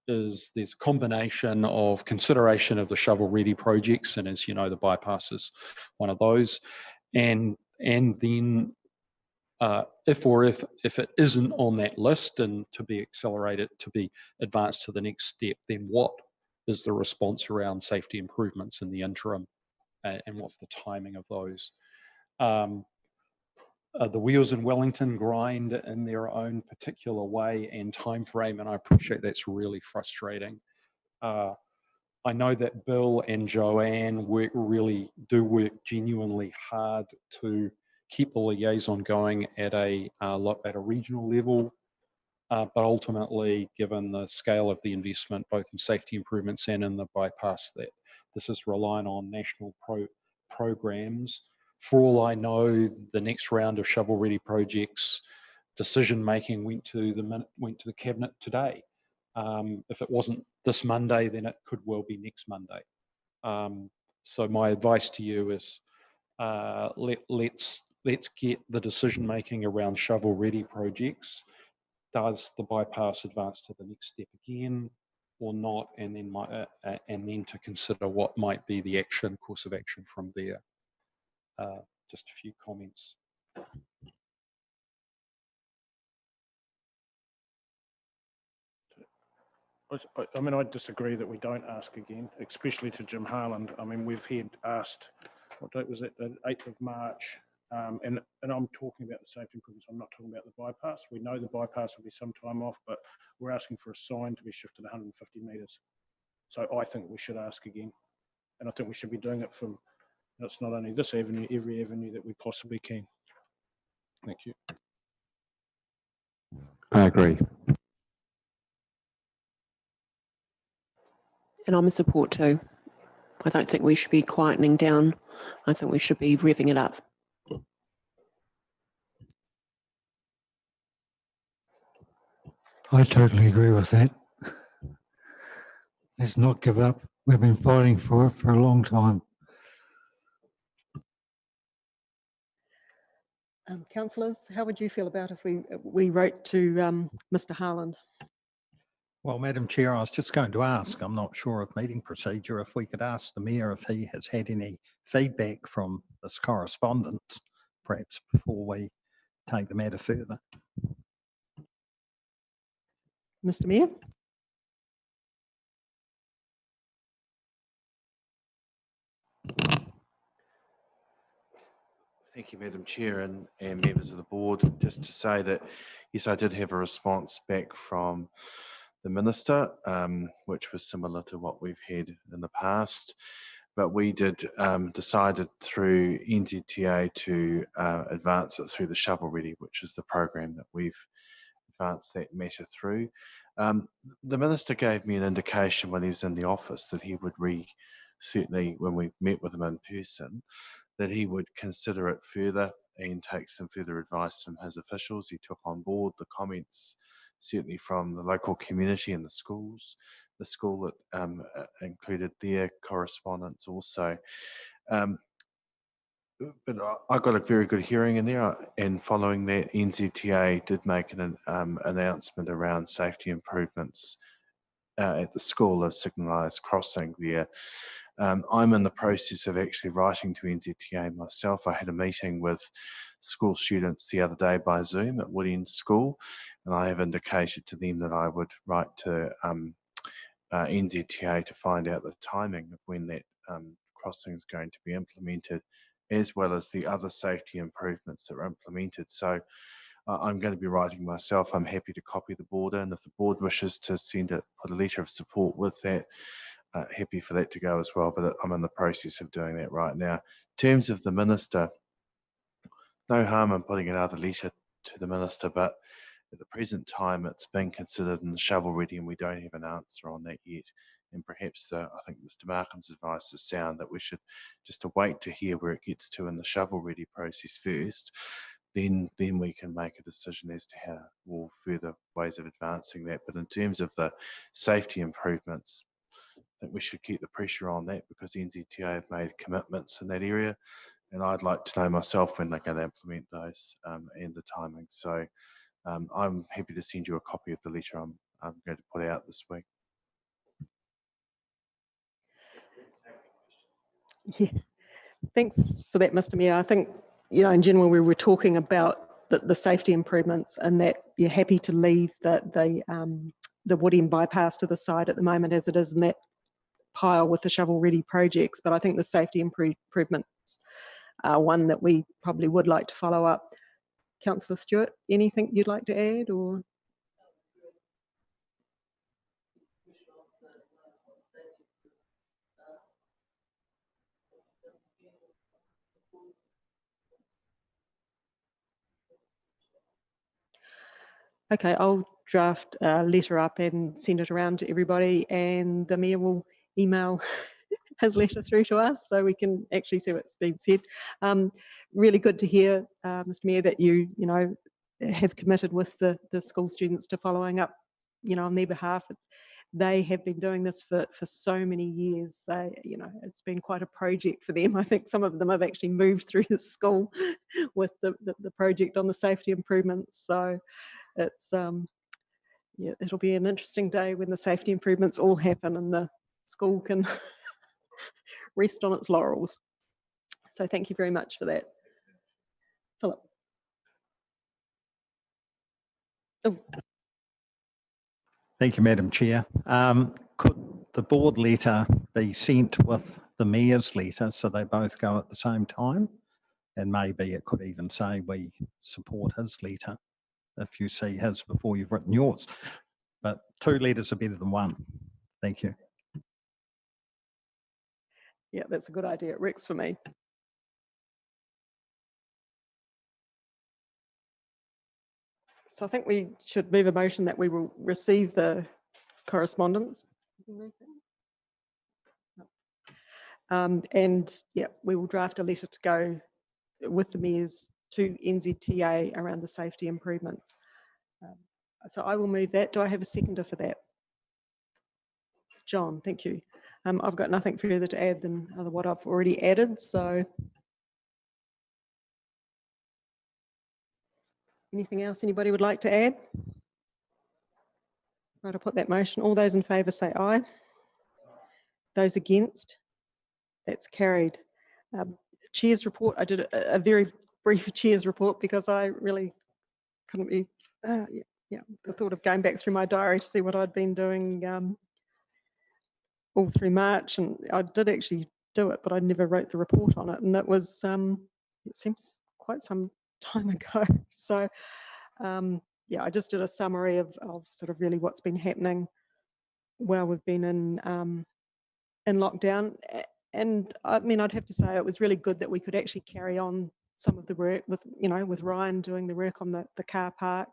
is there's a combination of consideration of the shovel-ready projects, and as you know, the bypass is one of those, and then if it isn't on that list and to be accelerated, to be advanced to the next step, then what is the response around safety improvements in the interim, and what's the timing of those? The wheels in Wellington grind in their own particular way and time frame, and I appreciate that's really frustrating. I know that Bill and Joanne do work genuinely hard to keep the liaison going at a regional level, but ultimately, given the scale of the investment, both in safety improvements and in the bypass, that this is relying on national programs. For all I know, the next round of shovel-ready projects decision making went to the cabinet today. If it wasn't this Monday, then it could well be next Monday. So my advice to you is let's get the decision making around shovel-ready projects. Does the bypass advance to the next step again or not? And then to consider what might be the course of action from there. Just a few comments. I mean, I disagree that we don't ask again, especially to Jim Harland. I mean, we've had asked, what date was it? The 8th of March. And I'm talking about the safety improvements. I'm not talking about the bypass. We know the bypass will be some time off, but we're asking for a sign to be shifted 150 metres. So I think we should ask again. And I think we should be doing it from, it's not only this avenue, every avenue that we possibly can. Thank you. I agree. And I'm in support too. I don't think we should be quietening down. I think we should be revving it up. I totally agree with that. Let's not give up. We've been fighting for it for a long time. Councillors, how would you feel about if we wrote to Mr. Harland? Well, Madam Chair, I was just going to ask, I'm not sure of meeting procedure, if we could ask the Mayor if he has had any feedback from this correspondence, perhaps before we take the matter further. Mr. Mayor? Thank you, Madam Chair and members of the board. Just to say that, yes, I did have a response back from the Minister, which was similar to what we've had in the past. but we did decided through NZTA to advance it through the Shovel Ready, which is the program that we've advanced that matter through. The Minister gave me an indication when he was in the office that he would certainly when we met with him in person, that he would consider it further and take some further advice from his officials. He took on board the comments, certainly from the local community and the schools. The school that included their correspondence also. But I got a very good hearing in there, and following that, NZTA did make an announcement around safety improvements at the school of signalised crossing there. I'm in the process of actually writing to NZTA myself. I had a meeting with school students the other day by Zoom at Woodend School, and I have indicated to them that I would write to NZTA to find out the timing of when that crossing is going to be implemented, as well as the other safety improvements that are implemented. So I'm going to be writing myself. I'm happy to copy the board in. If the board wishes to put a letter of support with that, happy for that to go as well, but I'm in the process of doing that right now. In terms of the Minister, no harm in putting another letter to the Minister, but at the present time it's been considered in the Shovel Ready and we don't have an answer on that yet. And perhaps I think Mr. Markham's advice is sound, that we should just wait to hear where it gets to in the Shovel Ready process first. Then we can make a decision as to how or further ways of advancing that. But in terms of the safety improvements, I think we should keep the pressure on that, because the NZTA have made commitments in that area, and I'd like to know myself when they're going to implement those and the timing. So I'm happy to send you a copy of the letter I'm going to put out this week. Yeah, thanks for that, Mr. Mayor. I think, in general, we were talking about the safety improvements and that you're happy to leave the Woodend bypass to the side at the moment as it is in that pile with the shovel-ready projects. But I think the safety improvements are one that we probably would like to follow up. Councillor Stewart, anything you'd like to add, or? Okay, I'll draft a letter up and send it around to everybody, and the Mayor will email his letter through to us so we can actually see what's been said. Really good to hear, Mr. Mayor, that you have committed with the school students to following up, on their behalf. They have been doing this for so many years. It's been quite a project for them. I think some of them have actually moved through the school with the project on the safety improvements. So it's it'll be an interesting day when the safety improvements all happen and the school can rest on its laurels. So thank you very much for that. Philip. Oh. Thank you, Madam Chair. Could the board letter be sent with the Mayor's letter so they both go at the same time? And maybe it could even say we support his letter if you see his before you've written yours. But 2 letters are better than 1. Thank you. Yeah, that's a good idea. It works for me. So I think we should move a motion that we will receive the correspondence. And yeah, we will draft a letter to go with the Mayors to NZTA around the safety improvements. So I will move that. Do I have a seconder for that? John, thank you. I've got nothing further to add than what I've already added. So anything else anybody would like to add? Right, I'll put that motion. All those in favour say aye. Those against? That's carried. Chair's report. I did a very brief Chair's report because I really couldn't be, I thought of going back through my diary to see what I'd been doing all through March, and I did actually do it, but I never wrote the report on it, and it was, it seems quite some time ago. So I just did a summary of sort of really what's been happening while we've been in lockdown. And I mean, I'd have to say it was really good that we could actually carry on some of the work with, with Ryan doing the work on the car park.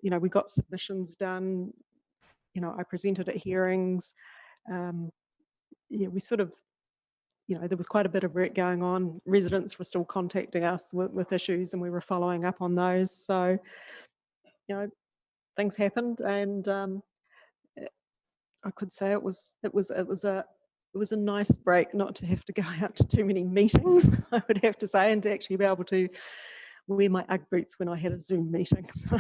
We got submissions done. I presented at hearings. We sort of, there was quite a bit of work going on. Residents were still contacting us with issues, and we were following up on those. So, things happened, and I could say it was a nice break not to have to go out to too many meetings, I would have to say, and to actually be able to wear my Ugg boots when I had a Zoom meeting. So,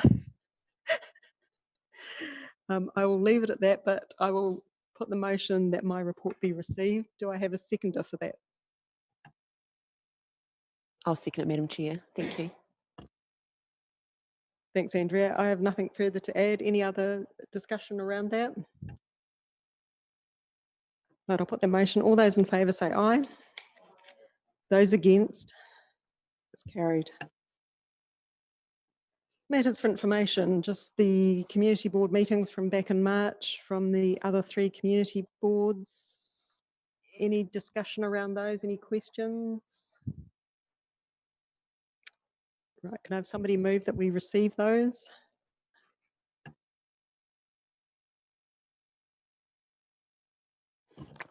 I will leave it at that, but I will put the motion that my report be received. Do I have a seconder for that? I'll second it, Madam Chair. Thank you. Thanks, Andrea. I have nothing further to add. Any other discussion around that? Right, I'll put the motion. All those in favour say aye. Those against? It's carried. Matters for information, just the community board meetings from back in March from the other 3 community boards. Any discussion around those? Any questions? Right, can I have somebody move that we receive those?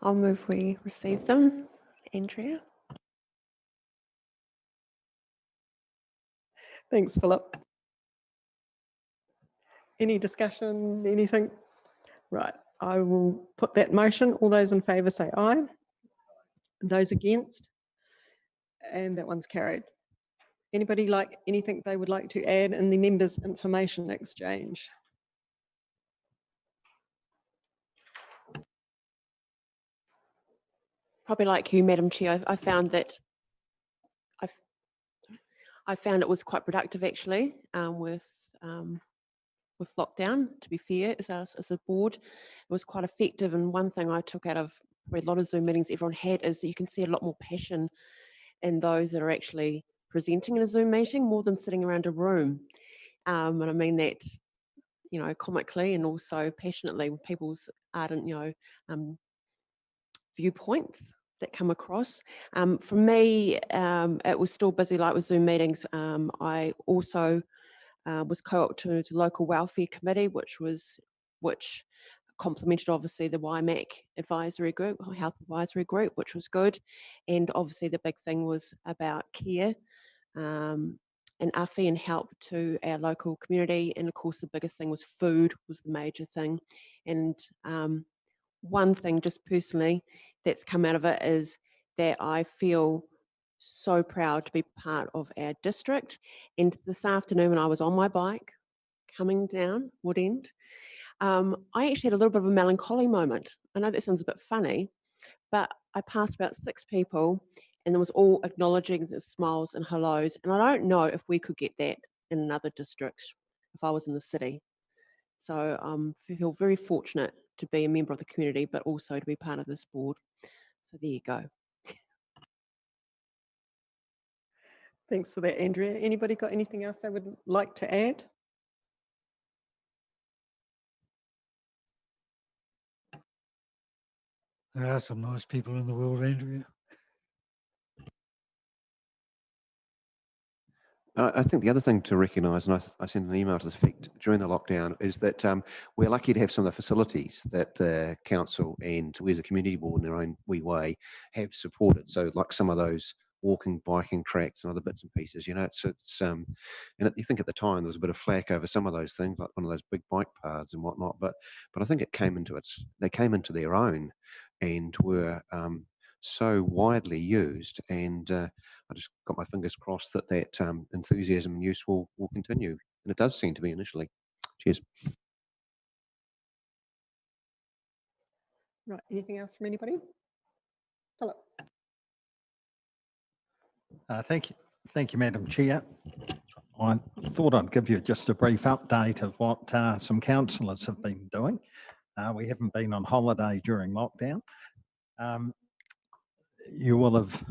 I'll move we receive them. Andrea? Thanks, Philip. Any discussion, anything? Right, I will put that motion. All those in favour say aye. Those against? And that one's carried. Anybody like anything they would like to add in the members' information exchange? Probably like you, Madam Chair, I found that I found it was quite productive actually with lockdown. To be fair, as a board, it was quite effective. And one thing I took out of a lot of Zoom meetings everyone had is that you can see a lot more passion in those that are actually presenting in a Zoom meeting more than sitting around a room. And I mean that, comically and also passionately with people's ardent, viewpoints that come across. For me, it was still busy like with Zoom meetings. I also was co-opted to local welfare committee, which complemented obviously the WIMAC advisory group, health advisory group, which was good. And obviously the big thing was about care and AFI and help to our local community. And of course the biggest thing was food was the major thing. And one thing just personally that's come out of it is that I feel so proud to be part of our district. And this afternoon when I was on my bike coming down Woodend, I actually had a little bit of a melancholy moment. I know that sounds a bit funny, but I passed about 6 people and there was all acknowledging smiles and hellos. And I don't know if we could get that in another district if I was in the city. So I feel very fortunate to be a member of the community, but also to be part of this board. So there you go. Thanks for that, Andrea. Anybody got anything else they would like to add? There are some nice people in the world, Andrea. I think the other thing to recognise, and I sent an email to this effect during the lockdown, is that we're lucky to have some of the facilities that council and we as a community board in their own wee way have supported. So like some of those walking, biking tracks and other bits and pieces, and you think at the time there was a bit of flack over some of those things, like one of those big bike paths and whatnot, but I think they came into their own and were so widely used, and I just got my fingers crossed that enthusiasm and use will continue, and it does seem to be initially. Cheers. Right, anything else from anybody? Philip. Thank you, Madam Chair. I thought I'd give you just a brief update of what some councillors have been doing. We haven't been on holiday during lockdown. You will have,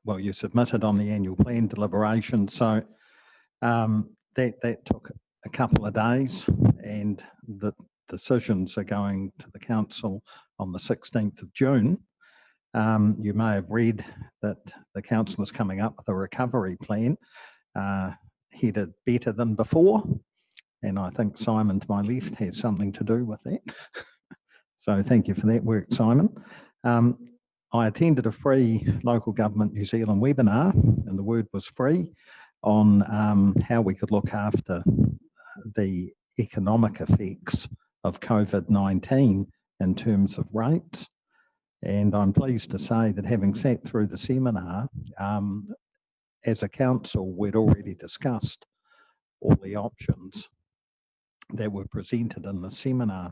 well, you submitted on the annual plan deliberation, so that took a couple of days, and the decisions are going to the council on the 16th of June. You may have read that the council is coming up with a recovery plan headed better than before. And I think Simon to my left has something to do with that. So thank you for that work, Simon. I attended a free Local Government New Zealand webinar, and the word was free, on how we could look after the economic effects of COVID-19 in terms of rates. And I'm pleased to say that having sat through the seminar, as a council, we'd already discussed all the options that were presented in the seminar.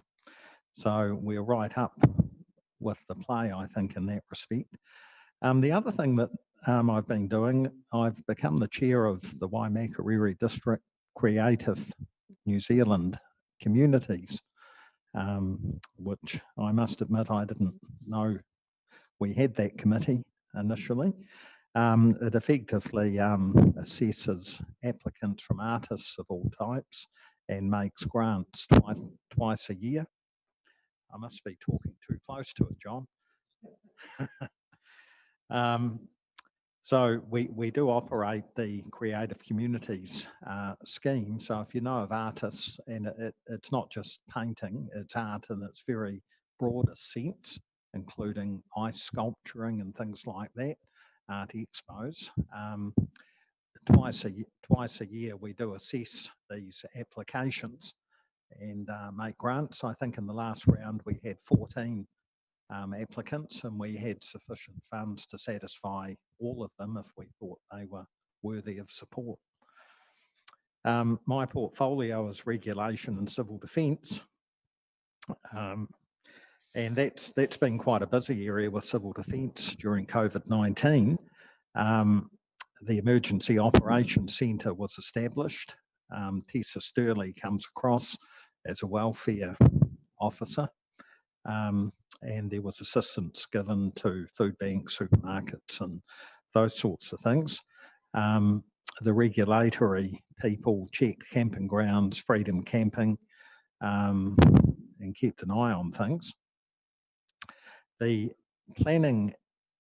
So we're right up with the play, I think, in that respect. The other thing that I've been doing, I've become the chair of the Waimakariri District Creative New Zealand Communities, which I must admit I didn't know we had that committee initially. It effectively assesses applicants from artists of all types and makes grants twice a year. I must be talking too close to it, John. So we do operate the Creative Communities scheme. So if you know of artists, and it's not just painting, it's art in its very broadest sense, including ice sculpturing and things like that, art expos. Twice a year we do assess these applications and make grants. I think in the last round we had 14 applicants, and we had sufficient funds to satisfy all of them if we thought they were worthy of support. My portfolio is regulation and civil defence, and that's been quite a busy area with civil defence during COVID-19. The Emergency Operations Centre was established. Tessa Sturley comes across as a welfare officer, and there was assistance given to food banks, supermarkets and those sorts of things. The regulatory people checked camping grounds, freedom camping, and kept an eye on things. The planning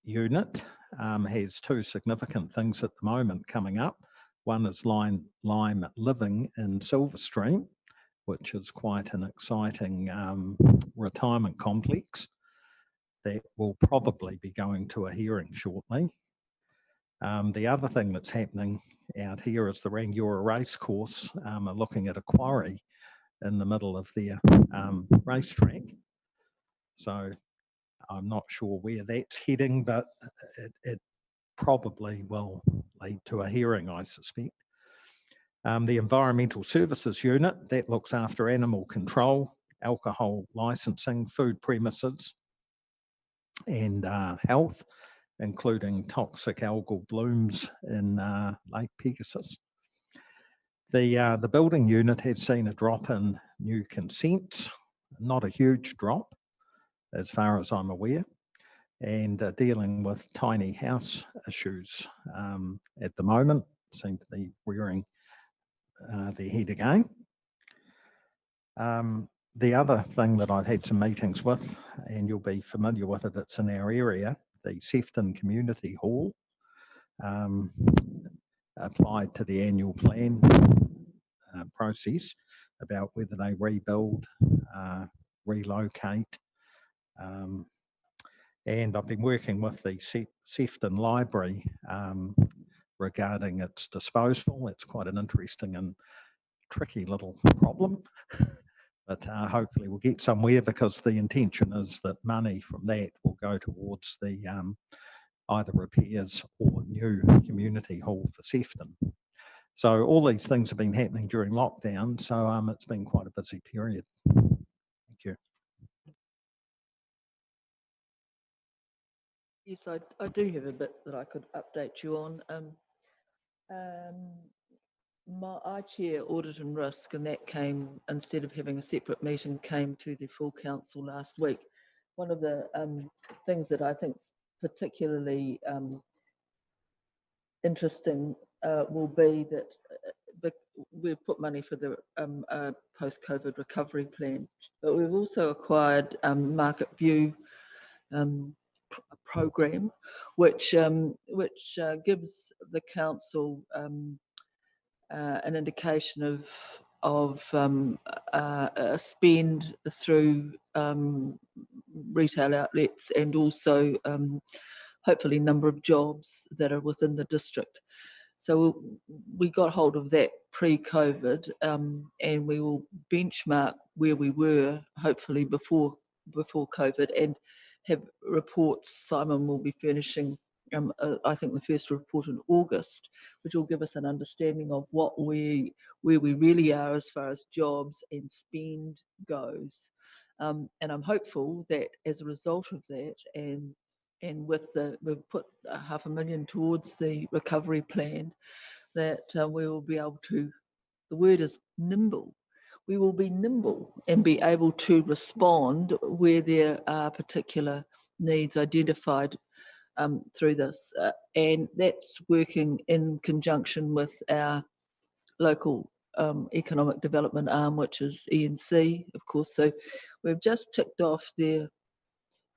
unit has two significant things at the moment coming up. One is Lime Living in Silverstream, which is quite an exciting retirement complex that will probably be going to a hearing shortly. The other thing that's happening out here is the Rangiora Racecourse are looking at a quarry in the middle of their racetrack. So I'm not sure where that's heading, but it probably will lead to a hearing, I suspect. The Environmental Services Unit, that looks after animal control, alcohol licensing, food premises and health, including toxic algal blooms in Lake Pegasus. The building unit has seen a drop in new consents, not a huge drop as far as I'm aware, and dealing with tiny house issues at the moment, seem to be rearing their head again. The other thing that I've had some meetings with, and you'll be familiar with it, it's in our area, the Sefton Community Hall applied to the annual plan process about whether they rebuild, relocate, and I've been working with the Sefton Library regarding its disposal. It's quite an interesting and tricky little problem, but hopefully we'll get somewhere, because the intention is that money from that will go towards the either repairs or new community hall for Sefton. So all these things have been happening during lockdown, so it's been quite a busy period. Thank you. Yes, I do have a bit that I could update you on. I chair audit and risk, and that came, instead of having a separate meeting, came to the full council last week. One of the things that I think is particularly interesting will be that we've put money for the post-COVID recovery plan, but we've also acquired Market View program, which gives the council an indication of spend through retail outlets, and also hopefully number of jobs that are within the district. So we got hold of that pre-COVID, and we will benchmark where we were hopefully before COVID, and have reports. Simon will be finishing I think the first report in August, which will give us an understanding of where we really are as far as jobs and spend goes. And I'm hopeful that as a result of that, and with we've put $500,000 towards the recovery plan, that we will be able to, the word is nimble. We will be nimble and be able to respond where there are particular needs identified through this, and that's working in conjunction with our local economic development arm, which is ENC, of course. So we've just ticked off their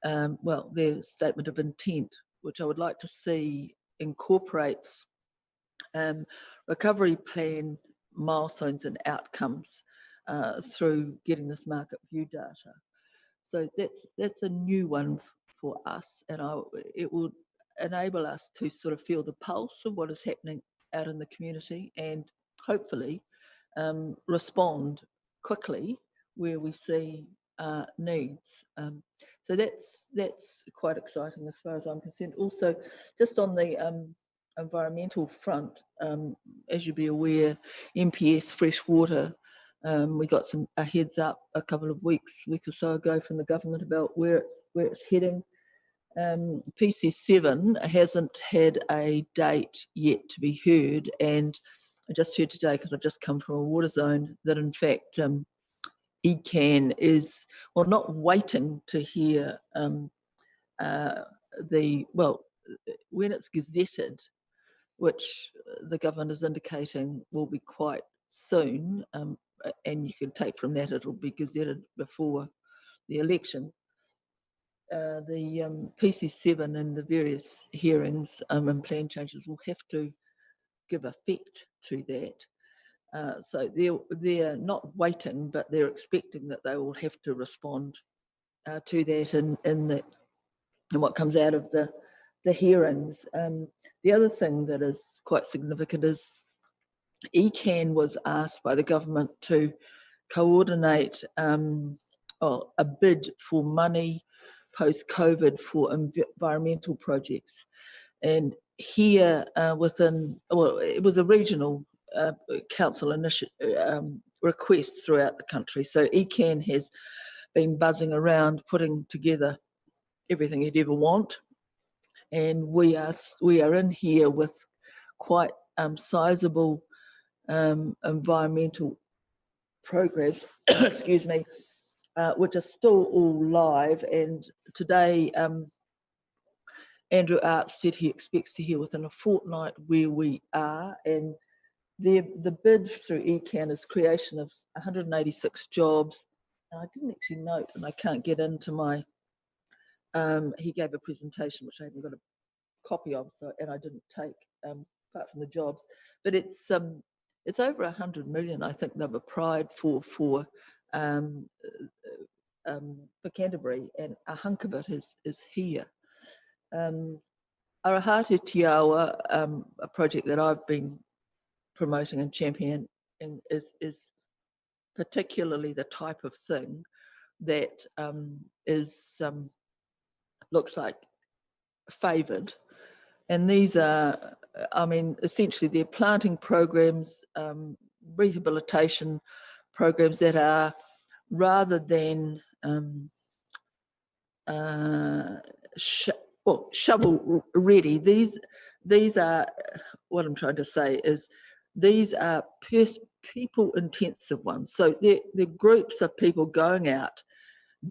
their statement of intent, which I would like to see incorporates recovery plan milestones and outcomes through getting this market view data. So that's a new one for us, and it will enable us to sort of feel the pulse of what is happening out in the community, and hopefully respond quickly where we see needs. So that's quite exciting as far as I'm concerned. Also, just on the environmental front, as you'd be aware, MPS Freshwater, we got a heads up a couple of week or so ago from the government about where it's heading. PC7 hasn't had a date yet to be heard, and I just heard today, because I've just come from a water zone, that in fact ECAN is, well, not waiting to hear when it's gazetted, which the government is indicating will be quite soon, and you can take from that it'll be gazetted before the election. The PC7 and the various hearings and plan changes will have to give effect to that. So they're not waiting, but they're expecting that they will have to respond to that in what comes out of the hearings. The other thing that is quite significant is ECAN was asked by the government to coordinate a bid for money post-COVID for environmental projects. And here it was a regional council request throughout the country. So ECAN has been buzzing around putting together everything you'd ever want. And we are in here with quite sizable environmental programs, excuse me, which are still all live. And today, Andrew Arp said he expects to hear within a fortnight where we are. And the bid through ECAN is creation of 186 jobs. And I didn't actually note, and I can't get into my, he gave a presentation which I haven't got a copy of, and I didn't take, apart from the jobs. But it's over 100 million, I think they've applied for Canterbury, and a hunk of it is here. Arahatu Tiawa, a project that I've been promoting and championing, is particularly the type of thing that looks like favoured. And these are, essentially they're planting programs, rehabilitation programs that are, rather than shovel ready. These are, what I'm trying to say is, these are people intensive ones. So they're groups of people going out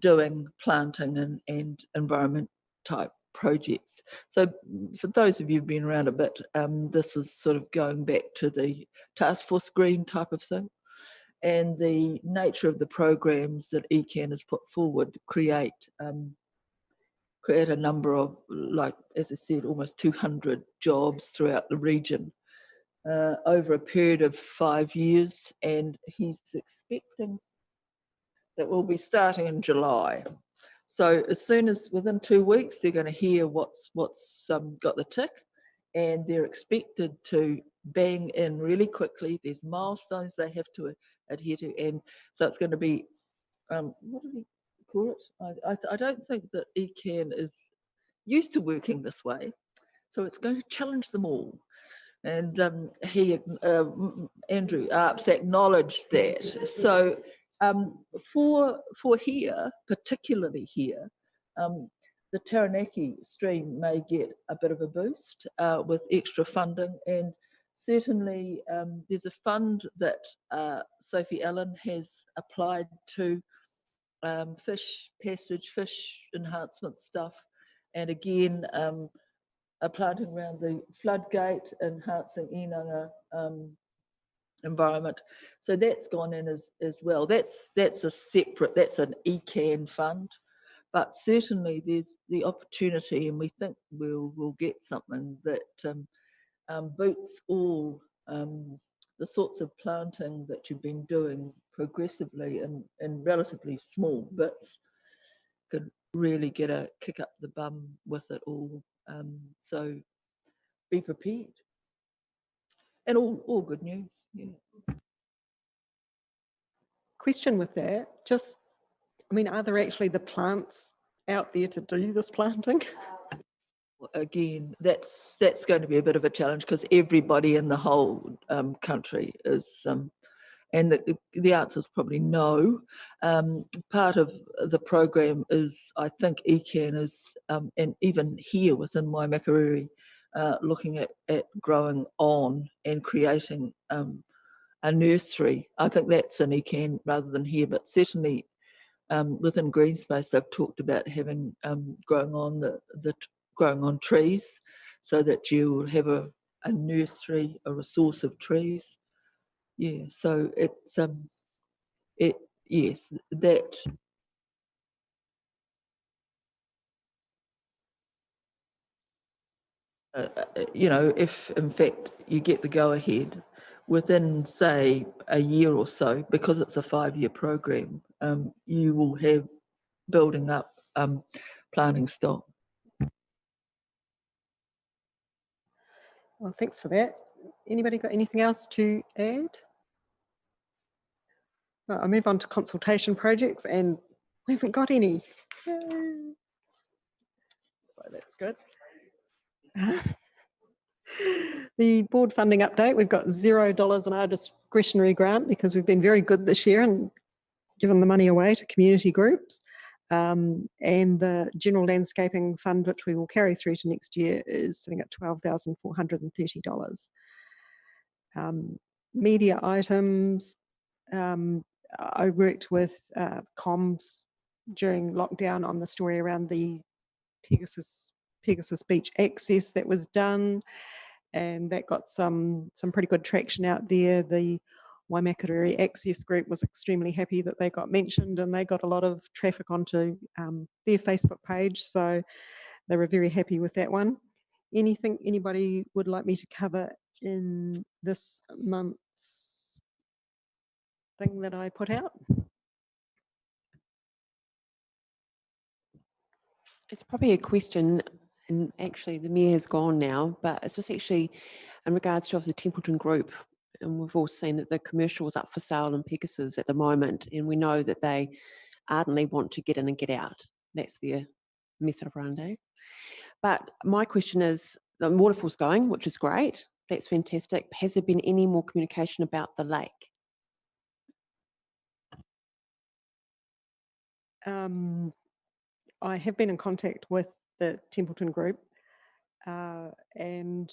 doing planting and environment type projects. So for those of you who've been around a bit, this is sort of going back to the task force green type of thing. And the nature of the programs that ECAN has put forward create create a number of, like, as I said, almost 200 jobs throughout the region over a period of 5 years. And he's expecting that we'll be starting in July. So as soon as within 2 weeks, they're going to hear what's got the tick, and they're expected to bang in really quickly. There's milestones they have to adhere to, and so it's going to be what do we call it? I don't think that ECAN is used to working this way, so it's going to challenge them all. And Andrew Arps acknowledged that. So for here, particularly here, the Taranaki stream may get a bit of a boost with extra funding, and certainly there's a fund that Sophie Allen has applied to fish passage, fish enhancement stuff, and again planting around the floodgate, enhancing inanga environment. So that's gone in as well. That's a separate, that's an ECAN fund, but certainly there's the opportunity, and we think we'll get something that boots all the sorts of planting that you've been doing progressively in relatively small bits, could really get a kick up the bum with it all. So be prepared. And all good news. Yeah. Question with that, just, I mean, are there actually the plants out there to do this planting? Again, that's going to be a bit of a challenge, because everybody in the whole country is, and the answer is probably no. Part of the program is, I think ECAN is, and even here within waimakariri, looking at growing on and creating a nursery. I think that's an ECAN rather than here, but certainly within green space, they've talked about having growing on trees, so that you'll have a nursery, a resource of trees. Yeah, so it's yes, that you know, if in fact you get the go ahead within, say, a year or so, because it's a 5-year program, you will have building up planting stock. Well, thanks for that. Anybody got anything else to add? Well, I'll move on to consultation projects, and we haven't got any. Yay. So that's good. The board funding update, we've got $0 in our discretionary grant, because we've been very good this year and given the money away to community groups. And the general landscaping fund, which we will carry through to next year, is sitting at $12,430. Media items, I worked with comms during lockdown on the story around the Pegasus Beach access that was done, and that got some pretty good traction out there. The Waimakariri Access Group was extremely happy that they got mentioned, and they got a lot of traffic onto their Facebook page, so they were very happy with that one. Anything anybody would like me to cover in this month's thing that I put out? It's probably a question, and actually the mayor has gone now, but it's just actually in regards to the Templeton Group. And we've all seen that the commercial is up for sale in Pegasus at the moment, and we know that they ardently want to get in and get out. That's their method operandi. But my question is, the waterfall's going, which is great. That's fantastic. Has there been any more communication about the lake? I have been in contact with the Templeton Group, and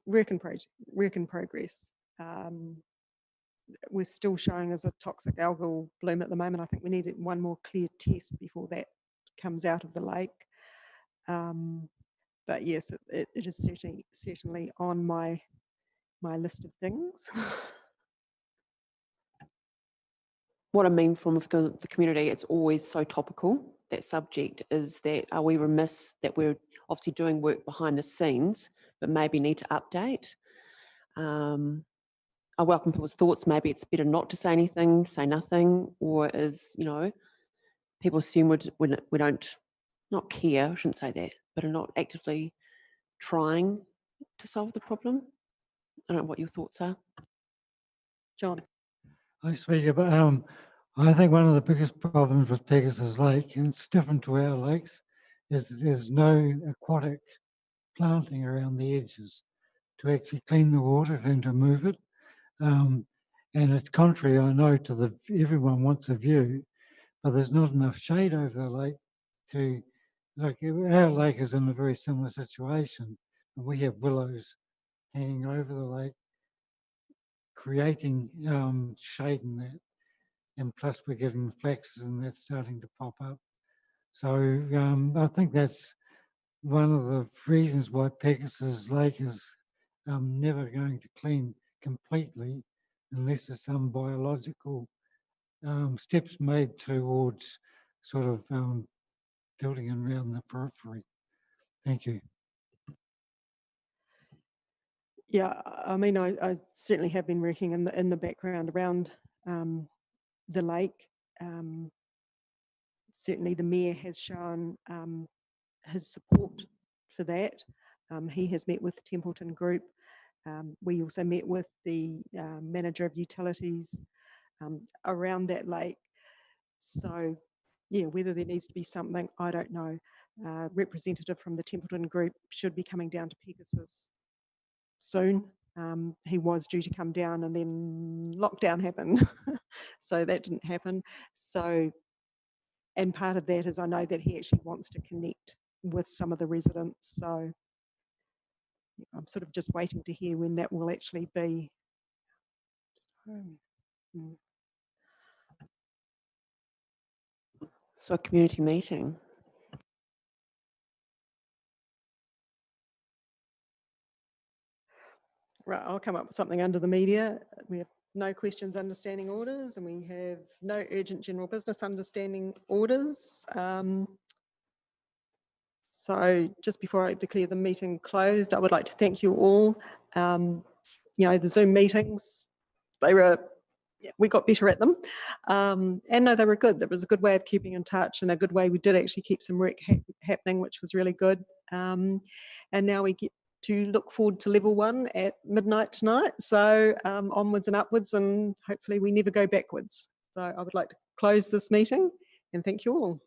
work in progress. We're still showing as a toxic algal bloom at the moment. I think we need one more clear test before that comes out of the lake. But yes, it is certainly on my list of things. What I mean from the community, it's always so topical. that subject is that are we remiss that we're obviously doing work behind the scenes, but maybe need to update? I welcome people's thoughts. Maybe it's better not to say anything, say nothing, or is, you know, people assume we don't, not care, I shouldn't say that, but are not actively trying to solve the problem. I don't know what your thoughts are. John. I speak about, I think one of the biggest problems with Pegasus Lake, and it's different to our lakes, is there's no aquatic planting around the edges to actually clean the water and to move it. And it's contrary, I know, to everyone wants a view, but there's not enough shade over the lake to, like our lake is in a very similar situation. And we have willows hanging over the lake, creating shade in that. And plus we're getting flaxes and that's starting to pop up. So I think that's one of the reasons why Pegasus Lake is never going to clean completely unless there's some biological steps made towards sort of building around the periphery. Thank you. Yeah, I mean, I certainly have been working in the background around the lake. Certainly the mayor has shown his support for that. He has met with the Templeton Group. We also met with the manager of utilities around that lake. So yeah, whether there needs to be something, I don't know. Representative from the Templeton Group should be coming down to Pegasus soon. He was due to come down and then lockdown happened. So that didn't happen. So, and part of that is I know that he actually wants to connect with some of the residents. So I'm sort of just waiting to hear when that will actually be. So a community meeting. Right, I'll come up with something under the media. We have no questions understanding orders and we have no urgent general business understanding orders. So just before I declare the meeting closed, I would like to thank you all. You know, the Zoom meetings, we got better at them. And no, they were good. That was a good way of keeping in touch and a good way we did actually keep some work happening, which was really good. And now we get to look forward to level 1 at midnight tonight. So onwards and upwards, and hopefully we never go backwards. So I would like to close this meeting and thank you all.